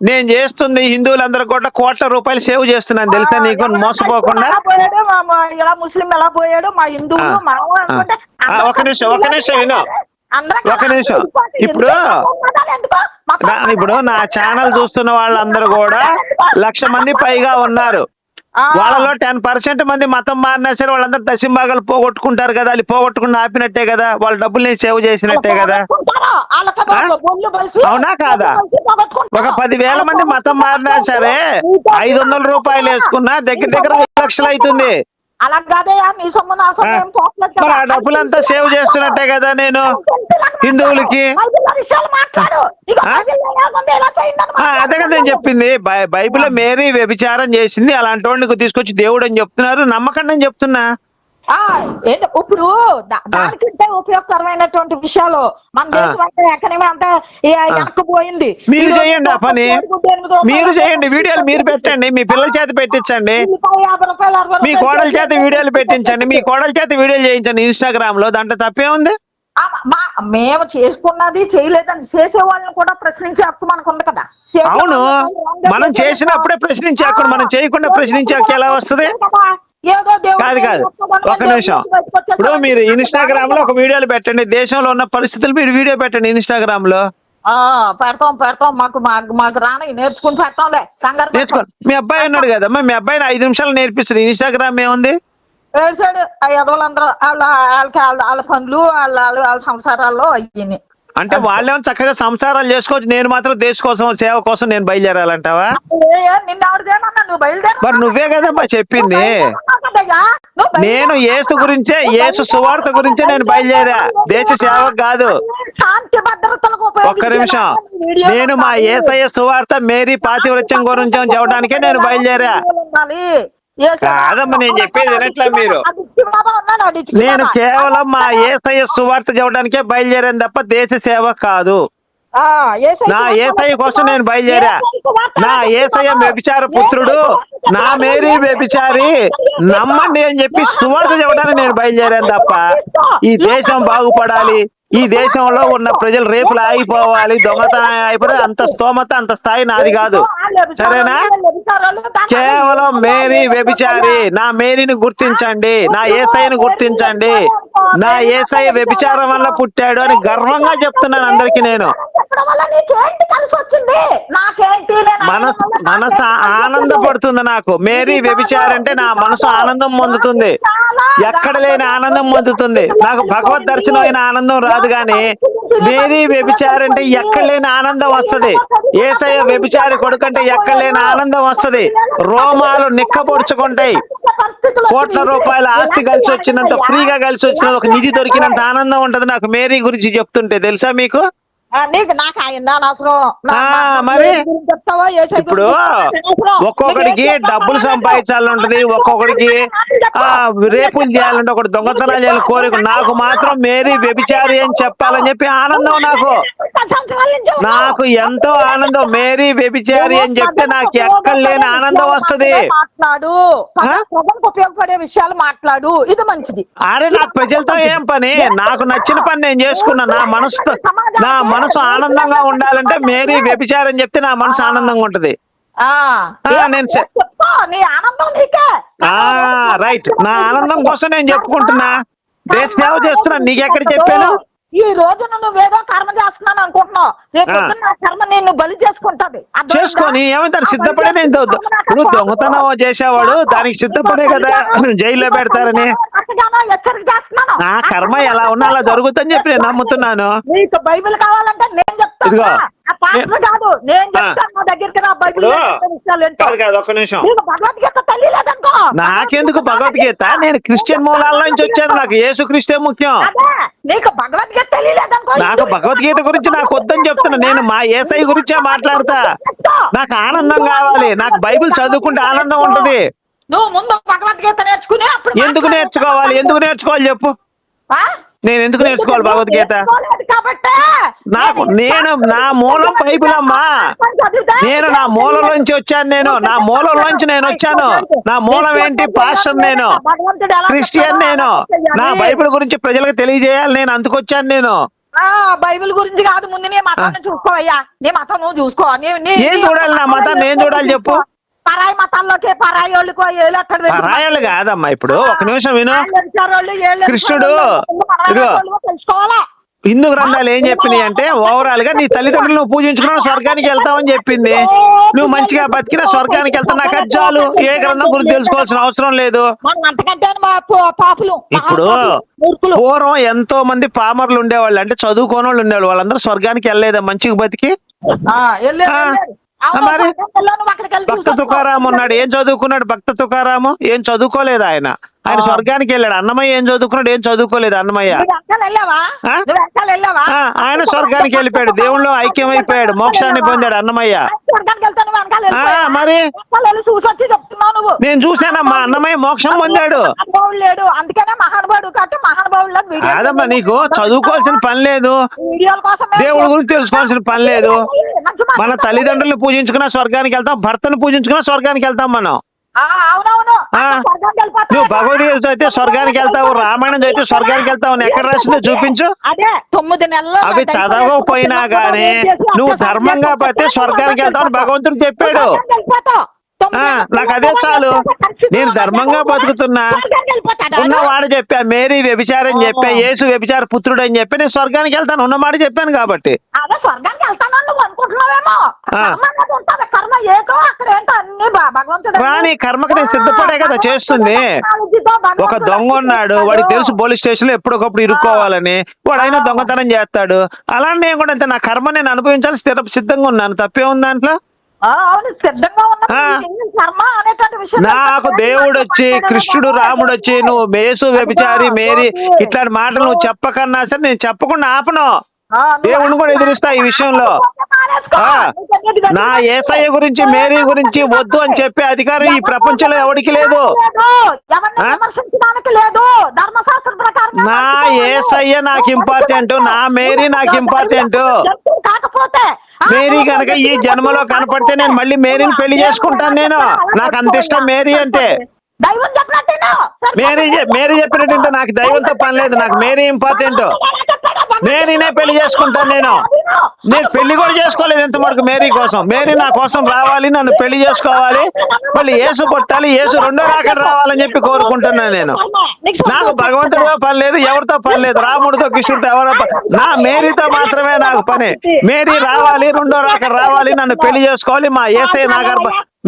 నేను చేస్తుంది హిందువులందరూ కూడా కోట్ల రూపాయలు సేవ్ చేస్తున్నాను తెలుసా నీకు? మోసపోకుండా. ముస్లిం ఎలా పోయాడు మా హిందువులు. ఒక నిమిషం విను. ఇప్పుడు నా ఛానల్ చూస్తున్న వాళ్ళందరూ కూడా 1,00,000 మంది పైగా ఉన్నారు. వాళ్ళలో 10% మంది మతం మారినా సరే వాళ్ళందరూ దశంభాగాలు పోగొట్టుకుంటారు కదా. వాళ్ళు పోగొట్టుకుని ఆపినట్టే కదా, వాళ్ళ డబ్బుల్ని సేవ్ చేసినట్టే కదా. అవునా కాదా? ఒక 10,000 మంది మతం మారినా సరే 500 రూపాయలు వేసుకున్నా దగ్గర 5 లక్షలు అవుతుంది. మరి ఆ డబ్బులంతా సేవ్ చేస్తున్నట్టే కదా నేను హిందువులకి. అదే కదా నేను చెప్పింది. బైబిల్లో మేరీ వ్యభిచారం చేసింది, అలాంటి వాడిని తీసుకొచ్చి దేవుడు అని చెప్తున్నారు. నమ్మకండి అని చెప్తున్నా. ఇప్పుడు దానికంటే ఉపయోగకరమైనటువంటి విషయాలు మన దేశం అంటే ఎకనమీ అంటే వెనక్కిపోయింది. మీరు చేయండి ఆ పని, మీరు చేయండి. వీడియోలు మీరు పెట్టండి, మీ పిల్లల చేత పెట్టించండి, మీ కోడల చేత వీడియోలు పెట్టించండి, మీ కోడల చేత వీడియోలు చేయించండి ఇన్స్టాగ్రామ్ లో. దాంట్లో తప్పే ఉంది? మేము చేసుకున్నది చేయలేదని చేసే వాళ్ళని కూడా ప్రశ్నించే హక్కు మనకు ఉంది కదా. అవును, మనం చేసినప్పుడే ప్రశ్నించే హక్కు, మనం చేయకుండా ప్రశ్నించే హక్కు ఎలా వస్తుంది? ఏదో కాదు కాదు, ఒక్క నిమిషం. ఇప్పుడు మీరు ఇన్స్టాగ్రామ్ లో ఒక వీడియోలు పెట్టండి, దేశంలో ఉన్న పరిస్థితులు మీరు వీడియో పెట్టండి ఇన్స్టాగ్రామ్ లో. పెడతాం. మాకు రాని నేర్చుకుని పెడతాంలే, కంగారు నేర్చుకోండి. మీ అబ్బాయి ఉన్నాడు కదమ్మా, మీ అబ్బాయిని 5 నిమిషాలు నేర్పిస్తుంది. ఇన్స్టాగ్రామ్ ఏముంది? ఏడ్చాడు ఆ ఎదవలందరూ వాళ్ళ పనులు వాళ్ళ సంసారాల్లో అయ్యి. అంటే వాళ్ళేమో చక్కగా సంసారాలు చేసుకోవచ్చు, నేను మాత్రం దేశ కోసం సేవ కోసం నేను బయలుదేరాలంటావా? నిన్న ఎవరు చేయమన్నా? నువ్వు బయలుదేరు. మరి నువ్వే కదమ్మా చెప్పింది. నేను యేసు గురించే, యేసు సువార్త గురించే నేను బయలుదేరా, దేశ సేవ కాదు. శాంతి భద్రతలకు ఒక్క నిమిషం. నేను మా యేసయ్య సువార్త మేరీ పాతివ్రత్యం గురించి చెప్పడానికే నేను బయలుదేరా. కాదమ్మా, నేను చెప్పేది వినట్లే మీరు. నేను కేవలం మా యేసయ్య సువార్త చెప్పడానికే బయలుదేరాను తప్ప దేశ సేవ కాదు. నా యేసయ్య కోసం నేను బయలుదేరా. నా యేసయ్య వ్యభిచార పుత్రుడు, నా మేరీ వ్యభిచారి, నమ్మండి అని చెప్పి సువార్త చెప్పడానికి నేను బయలుదేరాను తప్ప ఈ దేశం బాగుపడాలి, ఈ దేశంలో ఉన్న ప్రజలు రేపులు ఆగిపోవాలి, దొంగతనం అయిపోతే అంత స్తోమత అంత స్థాయి నాది కాదు. సరేనా? కేవలం మేరీ వ్యభిచారి, నా మేరీని గుర్తించండి, నా యేసయ్యను గుర్తించండి, నా యేసయ్య వ్యభిచారం వల్ల పుట్టాడు అని గర్వంగా చెప్తున్నాను అందరికి. నేను మనసు ఆనందపడుతుంది. నాకు మేరీ వ్యభిచారంటే నా మనసు ఆనందం పొందుతుంది, ఎక్కడ లేని ఆనందం పొందుతుంది. నాకు భగవద్ దర్శనం అయిన ఆనందం రాదు కానీ మేరీ వ్యభిచారంటే ఎక్కడ లేని ఆనందం వస్తుంది. యేసయ్య వ్యభిచారి కొడుకంటే ఎక్కడ లేని ఆనందం వస్తుంది. రోమాలు నిక్కబొడుచుకుంటాయి. కోట్ల రూపాయల ఆస్తి కలిసి వచ్చినంత, ఫ్రీగా కలిసి వచ్చినంత, ఒక నిధి దొరికినంత ఆనందం ఉంటది నాకు మేరీ గురించి చెప్తుంటే. తెలుసా మీకు? మరి ఇప్పుడు ఒక్కొక్కడికి డబ్బులు సంపాదించాలని ఉంటది, ఒక్కొక్కడికి రేపులు చేయాలంటే, ఒకటి దొంగతనాలు చేయాలని కోరిక. నాకు మాత్రం మేరీ వ్యభిచారి అని చెప్పాలని చెప్పి ఆనందం. నాకు ఎంతో ఆనందం. మేరీ వ్యభిచారి అని చెప్తే నాకు ఎక్కడ లేని ఆనందం వస్తుంది. ఉపయోగపడే విషయాలు మాట్లాడు, ఇది మంచిది. అరే నాకు ప్రజలతో ఏం పని? నాకు నచ్చిన పని నేను చేసుకున్నా. నా మనసు ఆనందంగా ఉండాలంటే మేరీ వ్యభిచారం చెప్తే నా మనసు ఆనందంగా ఉంటది. రైట్, నా ఆనందం కోసం నేను చెప్పుకుంటున్నా, దేశ సేవ చేస్తున్నా. నీకెక్కడ చెప్పాను? ఈ రోజు నువ్వేదో కర్మ చేస్తున్నాను అనుకుంటున్నావు, రేపు కర్మ నేను బలి చేసుకుంటది. చేసుకొని ఏమంటారు? సిద్ధపడే. నేను ఇప్పుడు దొంగతనం చేసేవాడు దానికి సిద్ధపడే కదా జైల్లో పెడతారని. నా కర్మ ఎలా ఉన్నా అలా జరుగుతుందని చెప్పి నేను నమ్ముతున్నాను. నీకు బైబిల్ కావాలంటే నేను చెప్తాను. కాదు నేను చెప్తాను, నా దగ్గరికి రా. బైబిల్ ఒక్క నిమిషం. భగవద్గీత తల్లి లేదనుకో. నాకెందుకు భగవద్గీత? నేను క్రిస్టియన్ మూలాల నుంచి వచ్చాను, నాకు యేసు క్రీస్తే ముఖ్యం. నీకు భగవద్గీత తెలియలేదనుకో. నాకు భగవద్గీత గురించి నాకు వద్దని చెప్తున్నా. నేను మా యేసయ్య గురించే మాట్లాడతా. నాకు ఆనందం కావాలి. నాకు బైబిల్ చదువుకుంటే ఆనందం ఉంటది. నువ్వు ముందు భగవద్గీత నేర్చుకుని అప్పుడు. ఎందుకు నేర్చుకోవాలి? ఎందుకు నేర్చుకోవాలి చెప్పు? నేను ఎందుకు నేర్చుకోవాలి భగవద్గీత? నేను నా మూలం బైబిల్ అమ్మా. నేను నా మూలంలోంచి వచ్చాను. నా మూలంలోంచి నేను వచ్చాను. నా మూలం ఏంటి? పాస్టర్. నేను క్రిస్టియన్. నేను నా బైబిల్ గురించి ప్రజలకు తెలియజేయాలి, నేను అందుకొచ్చాను. నేను బైబిల్ గురించి కాదు, ముందు నీ మతాన్ని చూసుకోవయ్యా. నీ మతం నువ్వు చూసుకో. ఏం చూడాలి? నా మతాన్ని ఏం చూడాలి చెప్పు? పరాయి మతాల్లోకి పరాయి పరాయోళ్ళు కాదమ్మా. ఇప్పుడు ఒక నిమిషం విను. కృష్ణుడు తెలుసుకోవాలా? హిందూ గ్రంథాలు ఏం చెప్పినాయి అంటే, ఓవరాల్ గా నీ తల్లిదండ్రులు నువ్వు పూజించుకున్నా స్వర్గానికి వెళ్తావని చెప్పింది. నువ్వు మంచిగా బతికినా స్వర్గానికి వెళ్తావు. నాకు అజ్జాలు ఏ గ్రంథం గురించి తెలుసుకోవాల్సిన అవసరం లేదు. ఇప్పుడు పూర్వం ఎంతో మంది పామర్లు ఉండేవాళ్ళు, అంటే చదువుకోని వాళ్ళు ఉండేవాళ్ళు. వాళ్ళందరూ స్వర్గానికి వెళ్ళలేదా మంచిగా బతికి? మరి భక్త తుకారాము ఉన్నాడు, ఏం చదువుకున్నాడు? భక్త తుకారాము ఏం చదువుకోలేదు. ఆయన స్వర్గానికి వెళ్ళాడు. అన్నమయ్య ఏం చదువుకున్నాడు? ఏం చదువుకోలేదు అన్నమయ్య. ఆయన స్వర్గానికి వెళ్ళిపోయాడు, దేవుళ్ళు ఐక్యమైపోయాడు, మోక్షాన్ని పొందాడు అన్నమయ్య. మరి నేను చూశానమ్మా, అన్నమయ్య మోక్షం పొందాడు. కాదమ్మా, నీకు చదువుకోవాల్సిన పని లేదు, దేవుడి గురించి తెలుసుకోవాల్సిన పని లేదు. మన తల్లిదండ్రులను పూజించుకున్నా స్వర్గానికి వెళ్తాం, భర్తను పూజించుకున్నా స్వర్గానికి వెళ్తాం మనం. అవునవును ఆ, స్వర్గానికి వెళ్ళిపోతావు. నువ్వు భగవద్గీత చదివితే స్వర్గానికి వెళ్తావు, రామాయణం చదివితే స్వర్గానికి వెళ్తావు అని ఎక్కడ రాసిందో చూపించు. అదే 9 నెలలు అవి చదవకపోయినా గానీ నువ్వు ధర్మంగా బతితే స్వర్గానికి వెళ్తావు అని భగవంతుడు చెప్పాడు. నాకు అదే చాలు. నేను ధర్మంగా బతుకుతున్నా, ఉన్నవాడు చెప్పా, మేరీ వ్యభిచారం చెప్పా, యేసు వ్యభిచార పుత్రుడు అని చెప్పి నేను స్వర్గానికి వెళ్తాను, ఉన్నమాట చెప్పాను కాబట్టి. అదే స్వర్గానికి వెళ్తాను నువ్వు అనుకుంటున్నావేమో. కర్మ ఏదో అక్కడ ఏంటో అన్ని భగవంతుడు రాని కర్మకి నేను సిద్ధపడే కదా చేస్తుంది. ఒక దొంగ ఉన్నాడు, వాడికి తెలుసు పోలీస్ స్టేషన్ లో ఎప్పటికప్పుడు ఇరుక్కోవాలని, వాడైనా దొంగతనం చేస్తాడు. అలా నేను కూడా అంతే, నా కర్మ నేను అనుభవించాలి సిద్ధంగా ఉన్నాను. తప్పే ఉంది దాంట్లో? అవును, సిద్ధంగా కర్మ అనేటువంటి విషయం. నాకు దేవుడు వచ్చి, కృష్ణుడు రాముడు వచ్చి, నువ్వు యేసు వ్యభిచారి మేరీ ఇట్లాంటి మాటలు నువ్వు చెప్పకన్నా సరే నేను చెప్పకుండా ఆపను. దేవుణ్ణి కూడా ఎదిరిస్తా ఈ విషయంలో. నా యేసయ్య గురించి మేరీ గురించి వద్దు అని చెప్పే అధికారం ఈ ప్రపంచంలో ఎవరికి లేదు. నా యేసయ్య నాకు ఇంపార్టెంట్, నా మేరీ నాకు ఇంపార్టెంట్. మేరీ కనుక ఈ జన్మలో కనపడితే నేను మళ్ళీ మేరీని పెళ్లి చేసుకుంటాను. నేను నాకు అంత ఇష్టం మేరీ అంటే. మేరీ చెప్పినట్టు నాకు దైవంతో పని లేదు, నాకు మేరీ ఇంపార్టెంట్. మేరీనే పెళ్లి చేసుకుంటాను. నేను పెళ్లి కూడా చేసుకోలేదు ఇంత మటుకు మేరీ కోసం. మేరీ నా కోసం రావాలి, నన్ను పెళ్లి చేసుకోవాలి, మళ్ళీ యేసు పుట్టాలి, యేసు రెండో రాకడ రావాలని చెప్పి కోరుకుంటున్నాను. నేను నాకు భగవంతుడితో పని లేదు, ఎవరితో పని లేదు, రాముడితో కృష్ణుడితో ఎవరో నా మేరీతో మాత్రమే నాకు పని. మేరీ రావాలి, రెండో రాకడ రావాలి, నన్ను పెళ్లి చేసుకోవాలి, మా యేసయ్య నా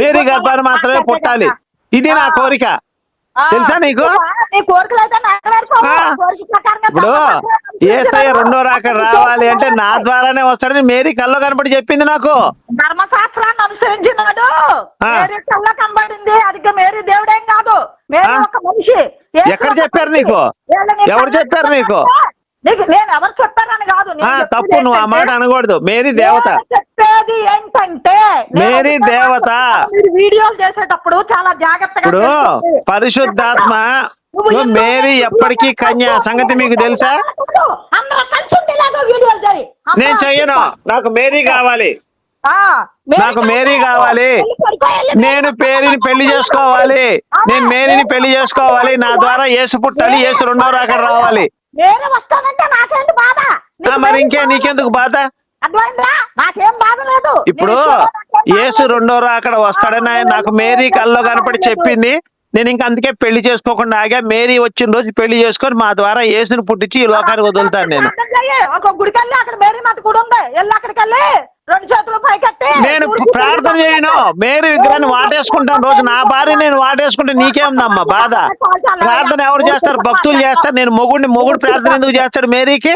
మేరీ గర్భాన్ని మాత్రమే పుట్టాలి. ఇది నా కోరిక. తెలుసా నీకు? ఇప్పుడు యేసయ్య రెండో రాకడ రావాలి అంటే నా ద్వారానే వస్తాడని మేరీ కల్లో కనపడి చెప్పింది నాకు. ధర్మశాస్త్రాన్ని అనుసరించినాడు, కల్లో కనబడింది. అది మేరీ దేవుడేం కాదు, మేరీ ఒక మనిషి. ఎక్కడ చెప్పారు నీకు? ఎవరు చెప్పారు నీకు? నేను ఎవరు చెప్పారని కాదు, తప్పు, నువ్వు ఆ మాట అనకూడదు. మేరీ దేవత. చెప్పేది ఏంటంటే మేరీ దేవత. వీడియోలు చేసేటప్పుడు చాలా జాగ్రత్తగా. ఇప్పుడు పరిశుద్ధాత్మ మేరీ ఎప్పటికీ కన్య సంగతి మీకు తెలుసా? నేను చెయ్యను, నాకు మేరీ కావాలి, నాకు మేరీ కావాలి. నేను మేరీని పెళ్లి చేసుకోవాలి, నేను మేరీని పెళ్లి చేసుకోవాలి. నా ద్వారా యేసు పుట్టాలి, యేసు రెండో రాకడ రావాలి. మరి ఇంకే నీకెందుకు బాధ? ఇప్పుడు యేసు రెండో రాకడ వస్తాడని నాకు మేరీ కల్లో కనపడి చెప్పింది. నేను ఇంకా అందుకే పెళ్లి చేసుకోకుండా ఆగా. మేరీ వచ్చిన రోజు పెళ్లి చేసుకొని మా ద్వారా యేసుని పుట్టించి ఈ లోకానికి వదులుతాను. నేను ఒక గుడికి వెళ్ళి అక్కడ మేరీ మాత గుడి ఉంది, వెళ్ళి అక్కడికి వెళ్ళి 2 చేతులు పైకెత్తి నేను ప్రార్థన చేయను, మేరీ విగ్రహాన్ని వాటేసుకుంటాను. రోజు నా భార్య నేను వాటేసుకుంటే నీకేముందమ్మా బాధ? ప్రార్థన ఎవరు చేస్తారు? భక్తులు చేస్తారు. నేను మొగుడు ప్రార్థన ఎందుకు చేస్తాడు మేరీకి?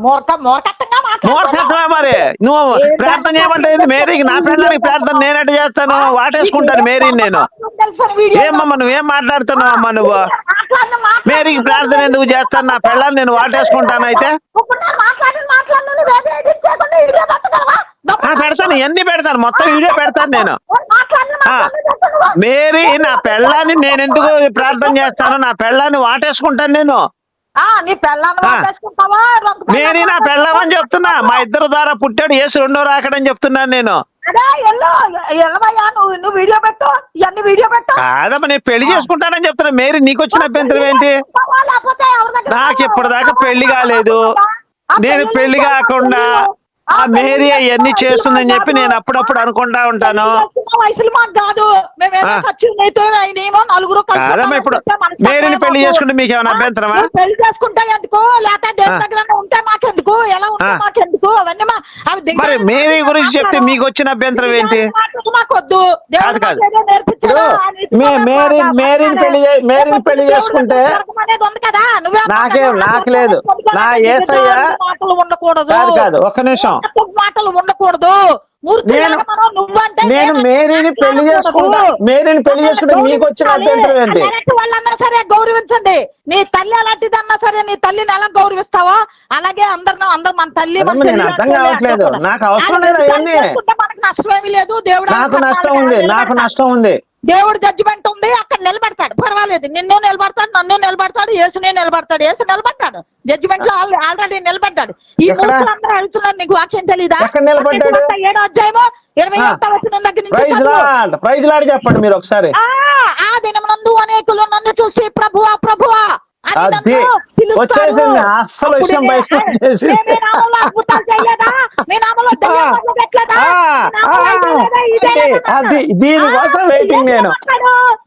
మూర్ఖత్వమే. మరి నువ్వు ప్రార్థన చేయమంటే మేరీకి, నా పిల్లలకి ప్రార్థన నేనట్టు చేస్తాను, వాటేసుకుంటాను మేరీని నేను. ఏమమ్మా నువ్వేం మాట్లాడుతున్నావు అమ్మా? నువ్వు మేరీకి ప్రార్థన ఎందుకు చేస్తాను? నా పిల్లల్ని నేను వాటేసుకుంటాను. అయితే పెడతాను, ఎన్ని పెడతాను, మొత్తం వీడియో పెడతాను నేను. మేరీ నా పెళ్ళాన్ని నేను ఎందుకు ప్రార్థన చేస్తాను? నా పెళ్ళాన్ని వాటేసుకుంటాను నేను. మేరీ నా పెళ్ళామని చెప్తున్నా. మా ఇద్దరు ద్వారా పుట్టాడు యేసు రెండో రాకడని చెప్తున్నాను నేను. కాదమ్మా, నేను పెళ్లి చేసుకుంటానని చెప్తున్నా. మేరీ నీకు వచ్చిన అభ్యంతరం ఏంటి? నాకు ఇప్పటిదాకా పెళ్లి కాలేదు. నేను పెళ్లి కాకుండా ఆ మేరీ అవన్నీ చేస్తుందని చెప్పి నేను అప్పుడప్పుడు అనుకుంటా ఉంటాను. కాదమ్మా, ఇప్పుడు మేరీని పెళ్లి చేసుకుంటే మీకు ఏమైనా అభ్యంతరమా? పెళ్లి చేసుకుంటే ఎందుకు, లేకపోతే దేవుని దగ్గర ఉంటే మాకెందుకు, ఎలా ఉంటే మాకెందుకు అవన్నీ. మరి మేరీ గురించి చెప్తే మీకు వచ్చిన అభ్యంతరం ఏంటి? మాకొద్దు. కాదు కాదు, మేరీని పెళ్లి చేసుకుంటే నాకు లేదు. నా యేసయ్య కాదు కాదు, ఒక్క నిమిషం. మాటలు ఉండకూడదు. నేను మేరీని పెళ్లి చేసుకుంటా. మేరీని పెళ్లి చేసుకుంటే మీకు వచ్చిన అభ్యంతరం ఏంటి? వాళ్ళన్నా సరే గౌరవించండి. నీ తల్లి అలాంటిదన్నా సరే నీ తల్లిని ఎలా గౌరవిస్తావో అలాగే అందరు మన తల్లి. నేను అర్థం కావట్లేదు, నాకు అవసరం లేదు అవన్నీ. మనకు నష్టమేమీ లేదు. దేవుడు నాకు నష్టం ఉంది, నాకు నష్టం ఉంది. దేవుడు జడ్జిమెంట్ ఉంది, అక్కడ నిలబెడతాడు. పర్వాలేదు, నిన్ను నిలబడతాడు, నన్ను నిలబడతాడు, యేసునే నిలబడతాడు. యేసు నిలబడ్డాడు జడ్జిమెంట్ లో, ఆల్రెడీ నిలబడ్డాడు. ఈ మూర్ఖులందరూ అడుగుతున్నారు, నీకు వాక్యం తెలీదా? 7వ అధ్యాయము 21వ వచనం దగ్గర నుంచి ప్రైజ్ లార్డ్ చెప్పండి మీరు ఒకసారి. ఆ దినమునందు అనేకులు నన్ను చూసి ప్రభువా ప్రభువా అని అది నన్ను పిలుస్తారు. వచ్చేసింది, అస్సలు అప్పుడు విషయం బయటకు వచ్చేసింది. మీ నామంలో అద్భుతాలు చేయలేదా, మీ నామంలో దయ్యాలు వదిలిపెట్టలేదా, మీ నామంలో ఇది లేదా, ఇది లేదా అది దీనికోసం వెయిటింగ్ నేను,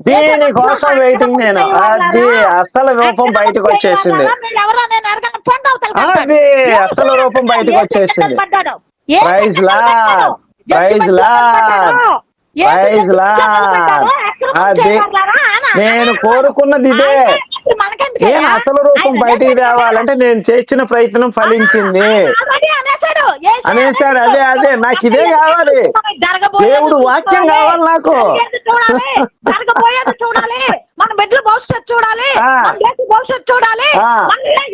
దీనికోసం వెయిటింగ్ నేను. అది అసలు రూపం బయటకు వచ్చేసింది. అది అసలు రూపం బయటకు వచ్చేసింది. Praise lord, praise lord, praise lord. అది నేను కోరుకున్నది ఇదే. నేను అసలు రూపం బయటికి తేవాలంటే నేను చేసిన ప్రయత్నం ఫలించింది అనేసాడు. అదే అదే నాకు ఇదే కావాలి, దేవుడు వాక్యం కావాలి నాకు. చూడాలి, మన బిడ్డల భవిష్యత్తు చూడాలి, మన దేశ భవిష్యత్తు చూడాలి,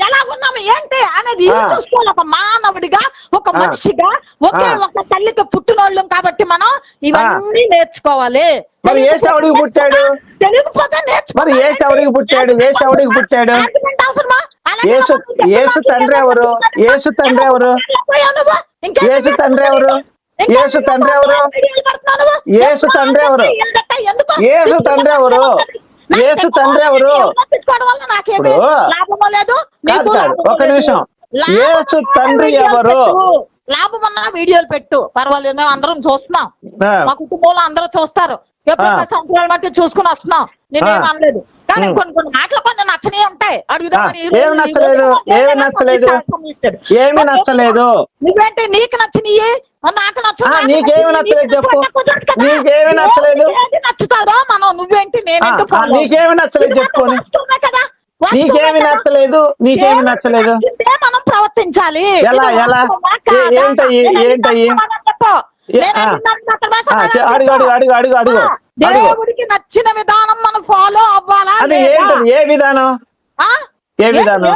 ఎలా ఉన్నాము ఏంటి అనేది చూసుకోవాలి. ఒక మానవుడిగా, ఒక మనిషిగా, ఒకే ఒక తల్లికి పుట్టినోళ్ళం కాబట్టి మనం ఇవన్నీ నేర్చుకోవాలి. మరి ఏ సౌడికి పుట్టాడు, తెలియకపోతే మరి ఏ సౌడికి పుట్టాడు, ఏ సౌడికి పుట్టాడు? యేసు తండ్రి ఎవరు, యేసు తండ్రి ఎవరు, యేసు తండ్రి ఎవరు, యేసు తండ్రి ఎవరు, యేసు తండ్రి ఎవరు, యేసు తండ్రి ఎవరు, యేసు తండ్రి ఎవరు? ఇప్పుడు కాదు కాదు, ఒక నిమిషం, యేసు తండ్రి ఎవరు? లాభమన్నా వీడియోలు పెట్టు, పర్వాలేదు, మేము అందరం చూస్తున్నాం, మా కుటుంబంలో అందరూ చూస్తారు, ఎప్పుడు సంవత్సరాలు బట్టి చూసుకుని వస్తున్నాం, నేనేం అనలేదు. కానీ కొన్ని మాటలు కొన్ని నచ్చనే ఉంటాయి. ఏమి నచ్చలేదు, ఏమి నచ్చలేదు, ఏమి నచ్చలేదు? నువ్వేంటి నీకు నచ్చినవి నాకు నచ్చు, నీకేమి నచ్చలేదు చెప్పు, నీకేమి నచ్చలేదు? నచ్చుతారో మనం, నువ్వేంటి నేనేంటి, నీకేమి నచ్చలేదు చెప్పుకొని, నీకేమి నచ్చలేదు, నీకేమి నచ్చలేదు? మనం ప్రవర్తించాలి. ఎలా ఎలా ఏంటయ్యి, ఏంటయ్యి? అడుగు అడుగు అడుగు అడుగు అడుగు. దేవుడికి నచ్చిన విధానం మనం ఫాలో అవ్వాలా? అది ఏంటది, ఏ విధానం, ఏ విధానం?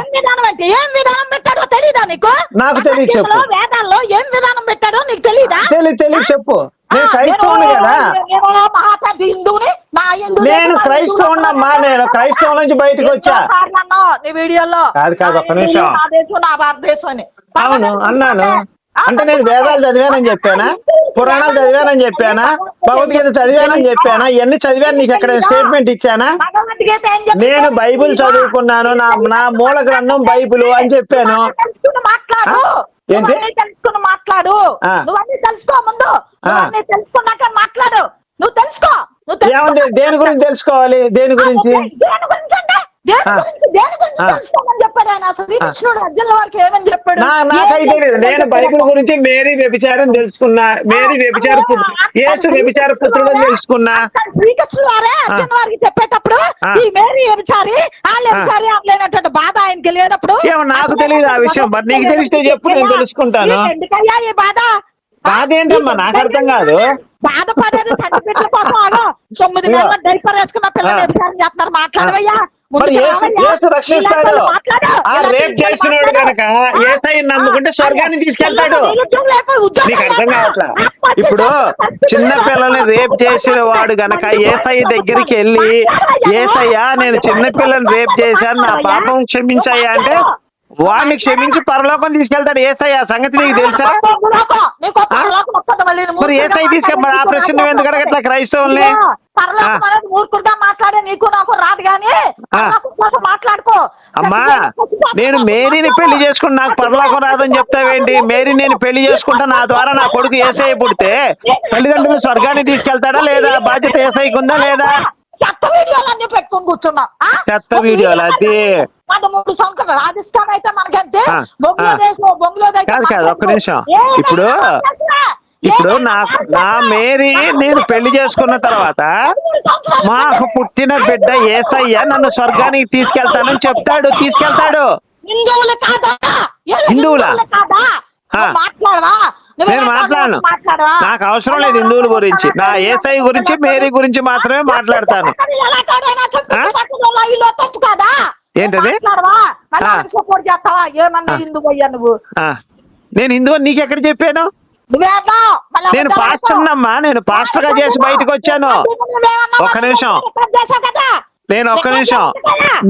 ఏం విధానం పెట్టాడో తెలీదా నీకు? నాకు తెలియదు చెప్పు. వేదాల్లో ఏం విధానం పెట్టాడో నీకు తెలీదా? తెలియదు చెప్పు. నేను క్రైస్తవుని కదా, మహాపెద్ద హిందువుని, నేను క్రైస్తవునమ్మా, నేను క్రైస్తవం నుంచి బయటకు వచ్చా. నీ వీడియోలో కాదు కాదు, ఒక్క నిమిషం. నా దేశం నా భారతదేశం అని అవును అన్నాను. అంటే నేను వేదాలు చదివానని చెప్పానా, పురాణాలు చదివానని చెప్పానా, భగవద్గీత చదివానని చెప్పానా? ఇవన్నీ చదివాను, నీకు ఎక్కడ స్టేట్మెంట్ ఇచ్చానా? నేను బైబిల్ చదువుకున్నాను, నా మూల గ్రంథం బైబిల్ అని చెప్పాను. ఏంటి తెలుసుకుని మాట్లాడు, నువ్వన్నీ తెలుసుకో, ముందు నువ్వన్నీ తెలుసుకున్నాక మాట్లాడు, నువ్వు తెలుసుకో. ఏమంటే దేని గురించి తెలుసుకోవాలి, దేని గురించి? నాకైతే లేదు. నేను బైబిల్ గురించి మేరీ వ్యభిచారం తెలుసుకున్నా, మేరీ వ్యభిచార యేసు వ్యభిచార పుత్రుడు తెలుసుకున్నా. శ్రీకృష్ణుడు వారే అర్జున్ వారికి చెప్పేటప్పుడు ఈ మేరీ వ్యభిచారి లేనటువంటి బాధ ఆయనకి లేనప్పుడు నాకు తెలియదు ఆ విషయం. మరి నీకు తెలిస్తే చెప్పు, నేను తెలుసుకుంటాను. ఎందుకయ్యా ఈ బాధ? బాధ ఏంటమ్మా, నాకు అర్థం కాదు. బాధపడేది తండ్రి బిడ్డల కోసం. 9 నెలల డైపర్ వేసుకున్న పిల్లలు వ్యభిచారం చేస్తున్నారు, మాట్లాడవయ్యా. మరి యేసు రక్షిస్తాడు. ఆ రేప్ చేసినోడు కనుక యేసయ్య నమ్ముకుంటే స్వర్గాన్ని తీసుకెళ్తాడు. నీకు అర్థం కావట్లా? ఇప్పుడు చిన్న పిల్లల్ని రేప్ చేసిన వాడు గనక యేసయ్య దగ్గరికి వెళ్ళి, యేసయ్య నేను చిన్న పిల్లల్ని రేప్ చేశాను, నా పాపం క్షమించయ్యా అంటే వాడిని క్షమించి పరలోకం తీసుకెళ్తాడు యేసయ్య. సంగతి నీకు తెలుసా? మరి యేసయ్య తీసుకెళ్ళి ఆ ప్రశ్న నువ్వు ఎందుకు అడగట్లా క్రైస్తవుల్ని? మూర్ఖుడుగా మాట్లాడే నీకు నాకు రాదు గాని మాట్లాడుకో. అమ్మా, నేను మేరీని పెళ్లి చేసుకుని నాకు పరలోకం రాదని చెప్తావేంటి? మేరీ నేను పెళ్లి చేసుకుంటా, నా ద్వారా నా కొడుకు యేసయ్య పుడితే తల్లిదండ్రులు స్వర్గాన్ని తీసుకెళ్తాడా లేదా? బాధ్యత యేసయ్యకు ఉందా లేదా? చెత్త వీడియోలు అన్ని పెట్టుకొని కూర్చున్నా, చెత్త వీడియోలు. అది 3 సంవత్సరాలు రాజస్థాన్ అయితే మనకంటే కాదు కాదు, ఒక్క నిమిషం. ఇప్పుడు నా మేరీ నేను పెళ్లి చేసుకున్న తర్వాత మాకు పుట్టిన బిడ్డ యేసయ్య నన్ను స్వర్గానికి తీసుకెళ్తానని చెప్తాడు, తీసుకెళ్తాడు. హిందువులా? నేను మాట్లాడను, నాకు అవసరం లేదు హిందువుల గురించి. నా యేసయ్య గురించి మేరీ గురించి మాత్రమే మాట్లాడతాను. ఏంటది? నేను హిందూ అని నీకెక్కడ చెప్పాను? నేను పాస్టర్నమ్మా, నేను పాస్టర్ గా చేసి బయటకు వచ్చాను. ఒక్క నిమిషం,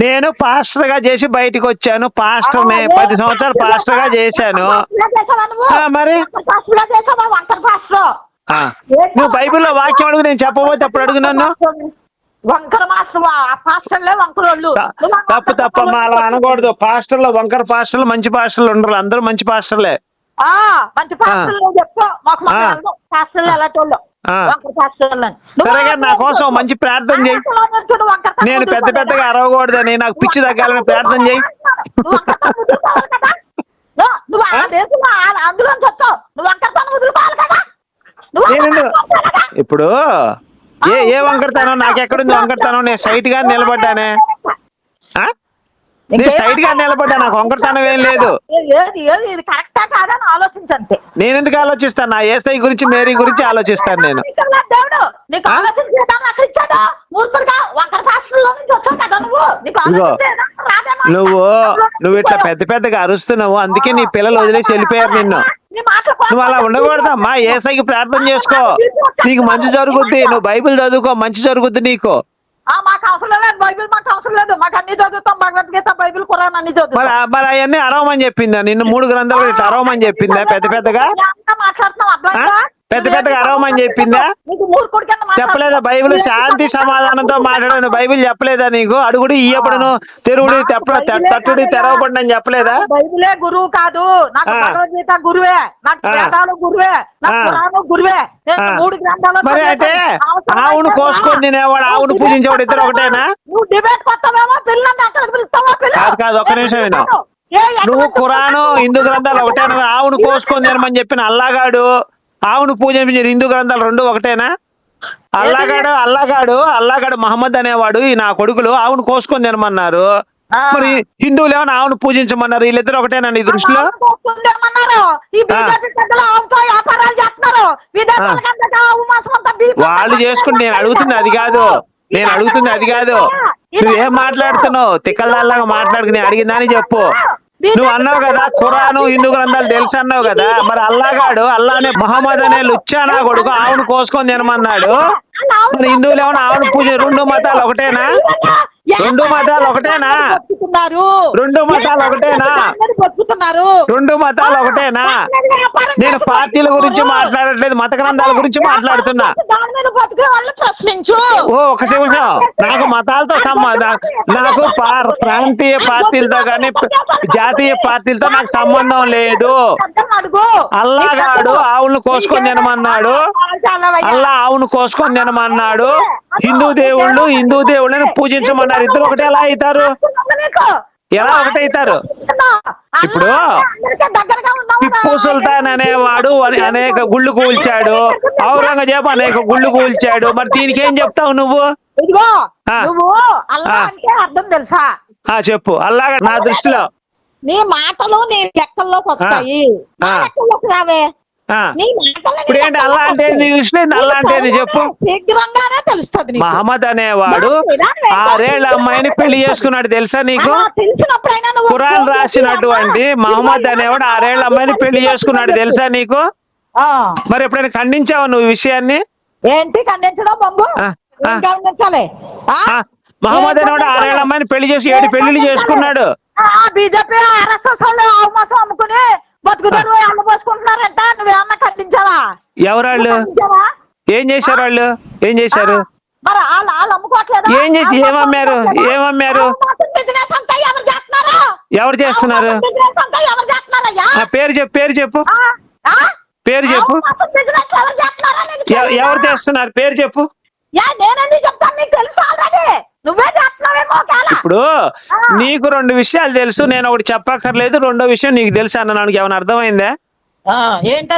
నేను పాస్టర్ గా చేసి బయటకు వచ్చాను. పాస్టర్ 10 సంవత్సరాలు పాస్టర్ గా చేశాను. మరి నువ్వు బైబిల్లో వాక్యం అడుగు, నేను చెప్పబోతే అప్పుడు అడుగు నన్ను. వంకర మాస్టర్ పాస్టర్లే వంకరోళ్ళు. తప్పు తప్పమ్మా, అలా అనకూడదు. పాస్టర్లు వంకర పాస్టర్లు, మంచి పాస్టర్లు ఉండరు, అందరూ మంచి పాస్టర్లే. మంచి పాస్టర్లు చెప్పు మాకు, పాస్టర్లు ఎలాంటి వంకర పాస్టర్లు. సరేగా నా కోసం మంచి ప్రార్థన చేయి. నేను పెద్ద పెద్దగా అరవకూడదని, నాకు పిచ్చి తగ్గాలని ప్రార్థన చేయి. నువ్వు ఆ దేశంలో అందులో వచ్చావు, నువ్వు వంకరతనం వదులుకోవాలి కదా. ఇప్పుడు ఏ వంకరతనం నాకెక్కడుంది? వంకరతనం నేను స్ట్రైట్ గా నిలబడ్డానే, నేను స్ట్రైట్ గా నిలబడ్డా, నాకు వంకరతనం ఏం లేదు. ఇది కరెక్టా కాదని ఆలోచించంతే. నేను ఎందుకు ఆలోచిస్తాను? నా ఏసై గురించి, మేరీ గురించి ఆలోచిస్తాను నేను. దేవుడు నీకు ఆలోచించేదాన్ని అక్కడ ఇచ్చాడు. మూర్ఖుడుగా వంకర పాస్టర్లో నుంచి వచ్చావు కదా నువ్వు. నువ్వు ఇట్లా పెద్ద పెద్దగా అరుస్తున్నావు, అందుకే నీ పిల్లలు వదిలేసి వెళ్ళిపోయారు నిన్ను. నువ్వు అలా ఉండకూడదమ్మా. ఏసైకి ప్రార్థన చేసుకో, నీకు మంచి జరుగుద్ది. నువ్వు బైబిల్ చదువుకో, మంచి జరుగుద్ది నీకు. మాకు అవసరం లేదు బైబిల్, మాకు అవసరం లేదు. మాకు అన్ని చదువుతాం, భగవద్గీత, బైబిల్, ఖురాన్ అన్ని చదువుతాం. మరి అవన్నీ అరవమని చెప్పిందా నిన్ను? 3 గ్రంథాలు ఇట్లా అరవమని చెప్పిందా? పెద్ద పెద్దగా పెద్ద పెద్దగా అరవమని చెప్పిందా? చెప్పలేదా? బైబిల్ శాంతి సమాధానంతో మాట్లాడాను, బైబిల్ చెప్పలేదా నీకు? అడుగుడు ఇయ్యబడును, తెరువుడి తట్టుడి తెరవబడి అని చెప్పలేదా? బైబిలే గురువు కాదు నాకు, భగవద్గీత గురువే నాకు, వేదాలు గురువే నాకు, ఖురాను గురువే. 3 గ్రంథాలు. మరి అయితే ఆవును కోసుకొని తినేవాడు, ఆవును పూజించేవాడు ఇద్దరు ఒకటేనా? నువ్వు డిబేట్ కొత్తవేమో, పిల్లల్ని అక్కడికి పిలుస్తావా? కాదు, ఒక్క నిమిషం విను. నువ్వు ఖురాను, హిందూ గ్రంథాలు ఒకటేనా? ఆవును కోసుకొని తినమని చెప్పిన అల్లాగాడు, ఆవును పూజించిన హిందూ గ్రంథాలు 2 ఒకటేనా? అల్లాగాడు మహమ్మద్ అనేవాడు, ఈ నా కొడుకులు ఆవును కోసుకొని తినమన్నారు. మరి హిందువులు ఏమన్నా ఆవును పూజించమన్నారు. వీళ్ళిద్దరు ఒకటేనా నీ దృష్టిలో? వాళ్ళు చేసుకుని, నేను అడుగుతుంది అది కాదు. నువ్వేం మాట్లాడుతున్నావు? తిక్కల్లాగా మాట్లాడుకు. నేను అడిగిందని చెప్పు. నువ్వు అన్నావు కదా ఖురాను, హిందూ గ్రంథాలు తెలుసు అన్నావు కదా. మరి అల్లాగాడు, అల్లానే మహమ్మద్ అనే లుచ్చానా కొడుకు ఆవును కోసుకొని తినమన్నాడు. మరి హిందువులు ఏమన్నా ఆవును పూజ? 2 మతాలు ఒకటేనా? 2 మతాలు ఒకటేనా? 2 మతాలు ఒకటేనా? 2 మతాలు ఒకటేనా? నేను పార్టీల గురించి మాట్లాడట్లేదు, మత గ్రంథాల గురించి మాట్లాడుతున్నా. ఒక నిమిషం. నాకు మతాలతో నాకు ప్రాంతీయ పార్టీలతో కానీ జాతీయ పార్టీలతో నాకు సంబంధం లేదు. అల్లాగాడు ఆవులను కోసుకొని తినమన్నాడు, అల్లా ఆవును కోసుకొని తినమన్నాడు. హిందూ దేవుళ్ళని పూజించమన్నారు. ఇద్దరు ఒకటే ఎలా అవుతారు? ఎలా ఒకటైతారు? ఇప్పుడు టిప్పు సుల్తాన్ అనేవాడు అనేక గుళ్ళు కూల్చాడు, ఔరంగజేబు అనేక గుళ్ళు కూల్చాడు. మరి దీనికి ఏం చెప్తావు నువ్వు? అర్థం తెలుసా? చెప్పు. అల్లాగా నా దృష్టిలో నీ మాటలు నీ లెక్కల్లోకి వస్తాయి, రావే. ఇప్పుడు ఏంటి అల్లా అంటే నీ దృష్టిలో? అల్లా అంటే చెప్పు. శీఘ్రంగానే తెలుస్తుంది. మహమ్మద్ అనేవాడు 6 ఏళ్ల అమ్మాయిని పెళ్లి చేసుకున్నాడు, తెలుసా నీకు? ఖురాన్ రాసినటువంటి మహమ్మద్ అనేవాడు 6 ఏళ్ల అమ్మాయిని పెళ్లి చేసుకున్నాడు, తెలుసా నీకు? మరి ఎప్పుడైనా ఖండించావా నువ్వు ఈ విషయాన్ని? ఏంటి ఖండించడం బాబు? మహమ్మద్ అనేవాడు 6 ఏళ్ల అమ్మాయిని పెళ్లి చేసి 7 పెళ్లిళ్ళు చేసుకున్నాడు. బీజేపీ ఆర్ఎస్ఎస్ వాళ్ళు అవమాసం అమ్ముకుని బతుకుతారు, అమ్మపోసుకుంటున్నారంట. నువ్వేమన్నా ఖండించావా? ఎవరాళ్ళు ఏం చేశారు? వాళ్ళు ఏం చేశారు? మరి వాళ్ళు అమ్ముకోవట్లేదు. ఏం చేసి ఏమమ్మారు? ఎవరు చేస్తున్నారు? పేరు చెప్పు, పేరు చెప్పు, పేరు చెప్పు. ఎవరు చేస్తున్నారు? పేరు చెప్పు. ఇప్పుడు నీకు 2 విషయాలు తెలుసు, నేను ఒకటి చెప్పక్కర్లేదు. 2వ విషయం నీకు తెలుసు అన్న, నాకు ఏమైనా అర్థమైందా?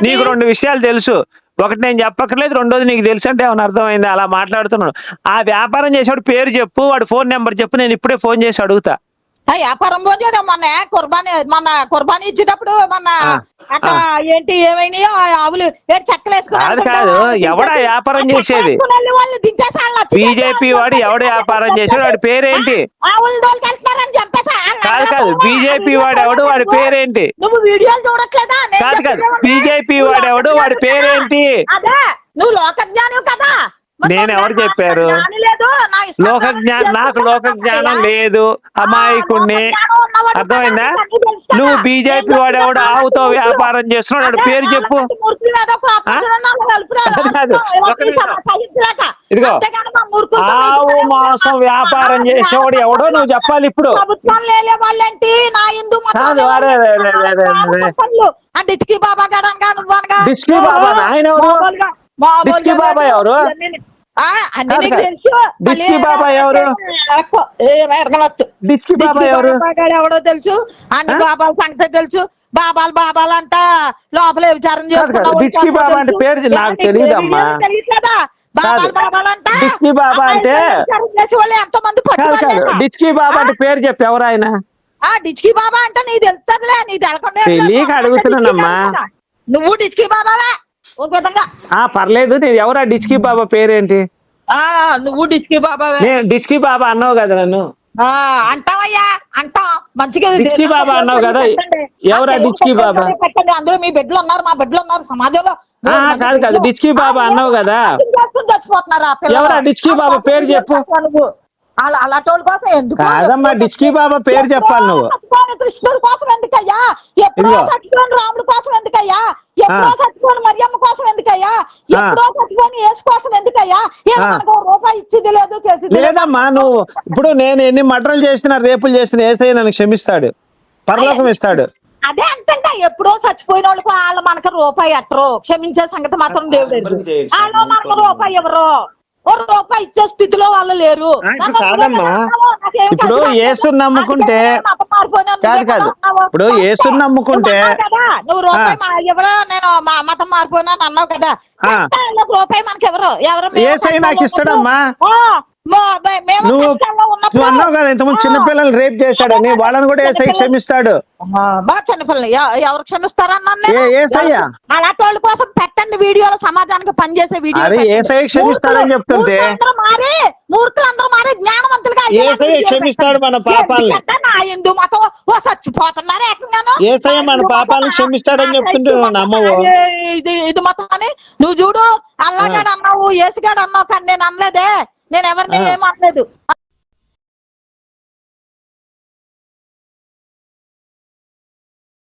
నీకు 2 విషయాలు తెలుసు, ఒకటి నేను చెప్పక్కర్లేదు, 2వది నీకు తెలుసు అంటే ఏమైనా అర్థమైందా? అలా మాట్లాడుతున్నాడు. ఆ వ్యాపారం చేసేవాడు పేరు చెప్పు, వాడు ఫోన్ నెంబర్ చెప్పు, నేను ఇప్పుడే ఫోన్ చేసి అడుగుతా. వ్యాపారం పోతే మొన్న కుర్బానీ ఇచ్చేటప్పుడు అట్లా ఏంటి ఏమైనాయో ఆవులు కాదు కాదు, ఎవడా వ్యాపారం చేసేది? బీజేపీ వాడు ఎవడు వ్యాపారం చేసాడు? వాడి పేరేంటి? కాదు కాదు, బీజేపీ వాడు ఎవడు? వాడి పేరేంటి? నువ్వు వీడియోలు చూడట్లేదా? కాదు కాదు, బీజేపీ వాడు ఎవడు? వాడి పేరేంటి? నువ్వు లోకజ్ఞానం కదా. నేను ఎవరు చెప్పారు? నాకు లోక జ్ఞానం లేదు, అమాయకుణ్ణి. అన్నవాడు అర్థమైందా? కదా, నీకు తెలుసు కదా. నువ్వు బీజేపీ వాడు ఎవడు ఆవుతో వ్యాపారం చేస్తున్నాడు, అదే పేరు చెప్పు. వాళ్ళకంటే మూర్ఖులు ఏదో ఒక అపరాధులు ఉన్న వాళ్ళు కలుపురారు. కాదు, ఒక నిమిషం. సహించలేక. ఇదిగో, అంతేగాని మా మూర్ఖులతో ఆవు మీకు మాంసం వ్యాపారం చేసేవాడు ఎవడో నువ్వు చెప్పాలి ఇప్పుడు. ప్రభుత్వం లేలే వాళ్ళేంటి నా హిందూ మతం కాదు, అరే, అరే, అరే, అరే, అరే. ఆ డిచ్కి బాబా గడనగా నువ్వనగా డిచ్కి బాబా ఆయన ఎవరు? డిచ్కి బాబా ఎవరు? అన్ని కాదు, నీకు కాదు. తెలుసు. డిచ్కి బాబా ఎవరు? డిచ్కి బాబా ఎవరు? ఎవడో తెలుసు, అన్ని బాబాల సంగతి తెలుసు. బాబాలు అంట లోపల విచారం కాదు, కాదు. డిచ్కి బాబా అంటే పేరు నాకు తెలియదమ్మా. కదా బాబాలంట డిచ్కి బాబా అంటే చేసే వాళ్ళు ఎంతో మంది కాదు, కాదు. డిచ్కి బాబా అంటే పేరు చెప్పి ఎవరు ఆయన? డిచ్కి బాబా అంటే నీకు తెలుస్తుందిలే, నీకు తెలకుండా తెలియక అడుగుతున్నానమ్మా. నువ్వు డిచ్కి బాబావే ఒక విధంగా. పర్లేదు, నేను ఎవరా డిచ్కి బాబా పేరేంటి? నువ్వు డిచ్కి బాబావే. నేను డిచ్కి బాబా అన్నావు కదా నన్ను. అంటావయ్యా, అంటాం మంచిగా. డిచ్కి బాబా అన్నావు కదా, ఎవరా డిచ్కి బాబా? పెట్టండి, అందులో మీ బిడ్డలు ఉన్నారు, మా బిడ్డలు ఉన్నారు సమాజంలో. కాదు, కాదు. డిచ్కి బాబా అన్నావు కదా, చచ్చిపోతున్నారా ఎవరా డిచ్కి బాబా పేరు చెప్పు. నువ్వు అలాంటి కోసం ఎందుకు? కాదమ్మా, డిచ్కి బాబా పేరు చెప్పాలి నువ్వు. కృష్ణుడి కోసం ఎందుకయ్యా? ఎప్పుడో ఇదిగో. చచ్చిపోయిన రాముడి కోసం ఎందుకయ్యా? ఎప్పుడో చచ్చిపోయిన మరియమ్మ కోసం ఎందుకయ్యా? ఎప్పుడో చచ్చిపోయిన యేసు కోసం ఎందుకయ్యా? ఏమో మనకు ఒక రూపాయి ఇచ్చేది లేదు, చేసేది లేదు. లేదమ్మా, నువ్వు ఇప్పుడు నేను ఎన్ని మర్డర్లు చేసినా, రేపులు చేసినా ఏసయ్య నన్ను క్షమిస్తాడు, పరలోకం ఇస్తాడు. అదే అంటంటే ఎప్పుడో చచ్చిపోయిన వాళ్ళకు వాళ్ళు మనకు రూపాయి ఎట్టరు, క్షమించే సంగతి మాత్రం దేవుడు. వాళ్ళు మనకు రూపాయి ఎవరు, ఓ రూపాయి ఇచ్చే స్థితిలో వాళ్ళు లేరు. కాదమ్మా, ఇప్పుడు యేసుని నమ్ముకుంటే కాదు, కాదు. ఇప్పుడు యేసుని నమ్ముకుంటే నువ్వు రూపాయి ఎవరో నేను మా మతం మారిపోయినా అన్నావు కదా, రూపాయి మనకి ఎవరు ఎవరు యేసయ్య నాకు ఇస్తాడమ్మా. నువ్వు ఉన్నప్పుడు అన్నావు కదా ఇంతకుముందు చిన్నపిల్లలు రేప్ చేశాడని, వాళ్ళని కూడా యేసయ్య క్షమిస్తాడు. బాగా చిన్నపిల్లలు ఎవరు క్షమిస్తారన్నా? యేసయ్య అలాంటి వాళ్ళ కోసం పెట్టండి వీడియోలు, సమాజానికి పనిచేసే వీడియో. అరే యేసయ్య క్షమిస్తాడని చెప్తుంటే మూర్ఖులందరూ మారి జ్ఞానవంతులుగా యేసయ్య క్షమిస్తాడు మన పాపాలని. నా హిందూ మతం ఓ చచ్చిపోతున్నారు ఏకంగాను. యేసయ్య మన పాపాలను క్షమిస్తాడని చెప్తుంటే నువ్వు నమ్మవు. ఇది మతం అని నువ్వు చూడు, అల్లాగాడు అన్నావు, ఏసుగాడు అన్నావు, కానీ నేను అనలేదే, నేను ఎవరిని ఏమనలేదు.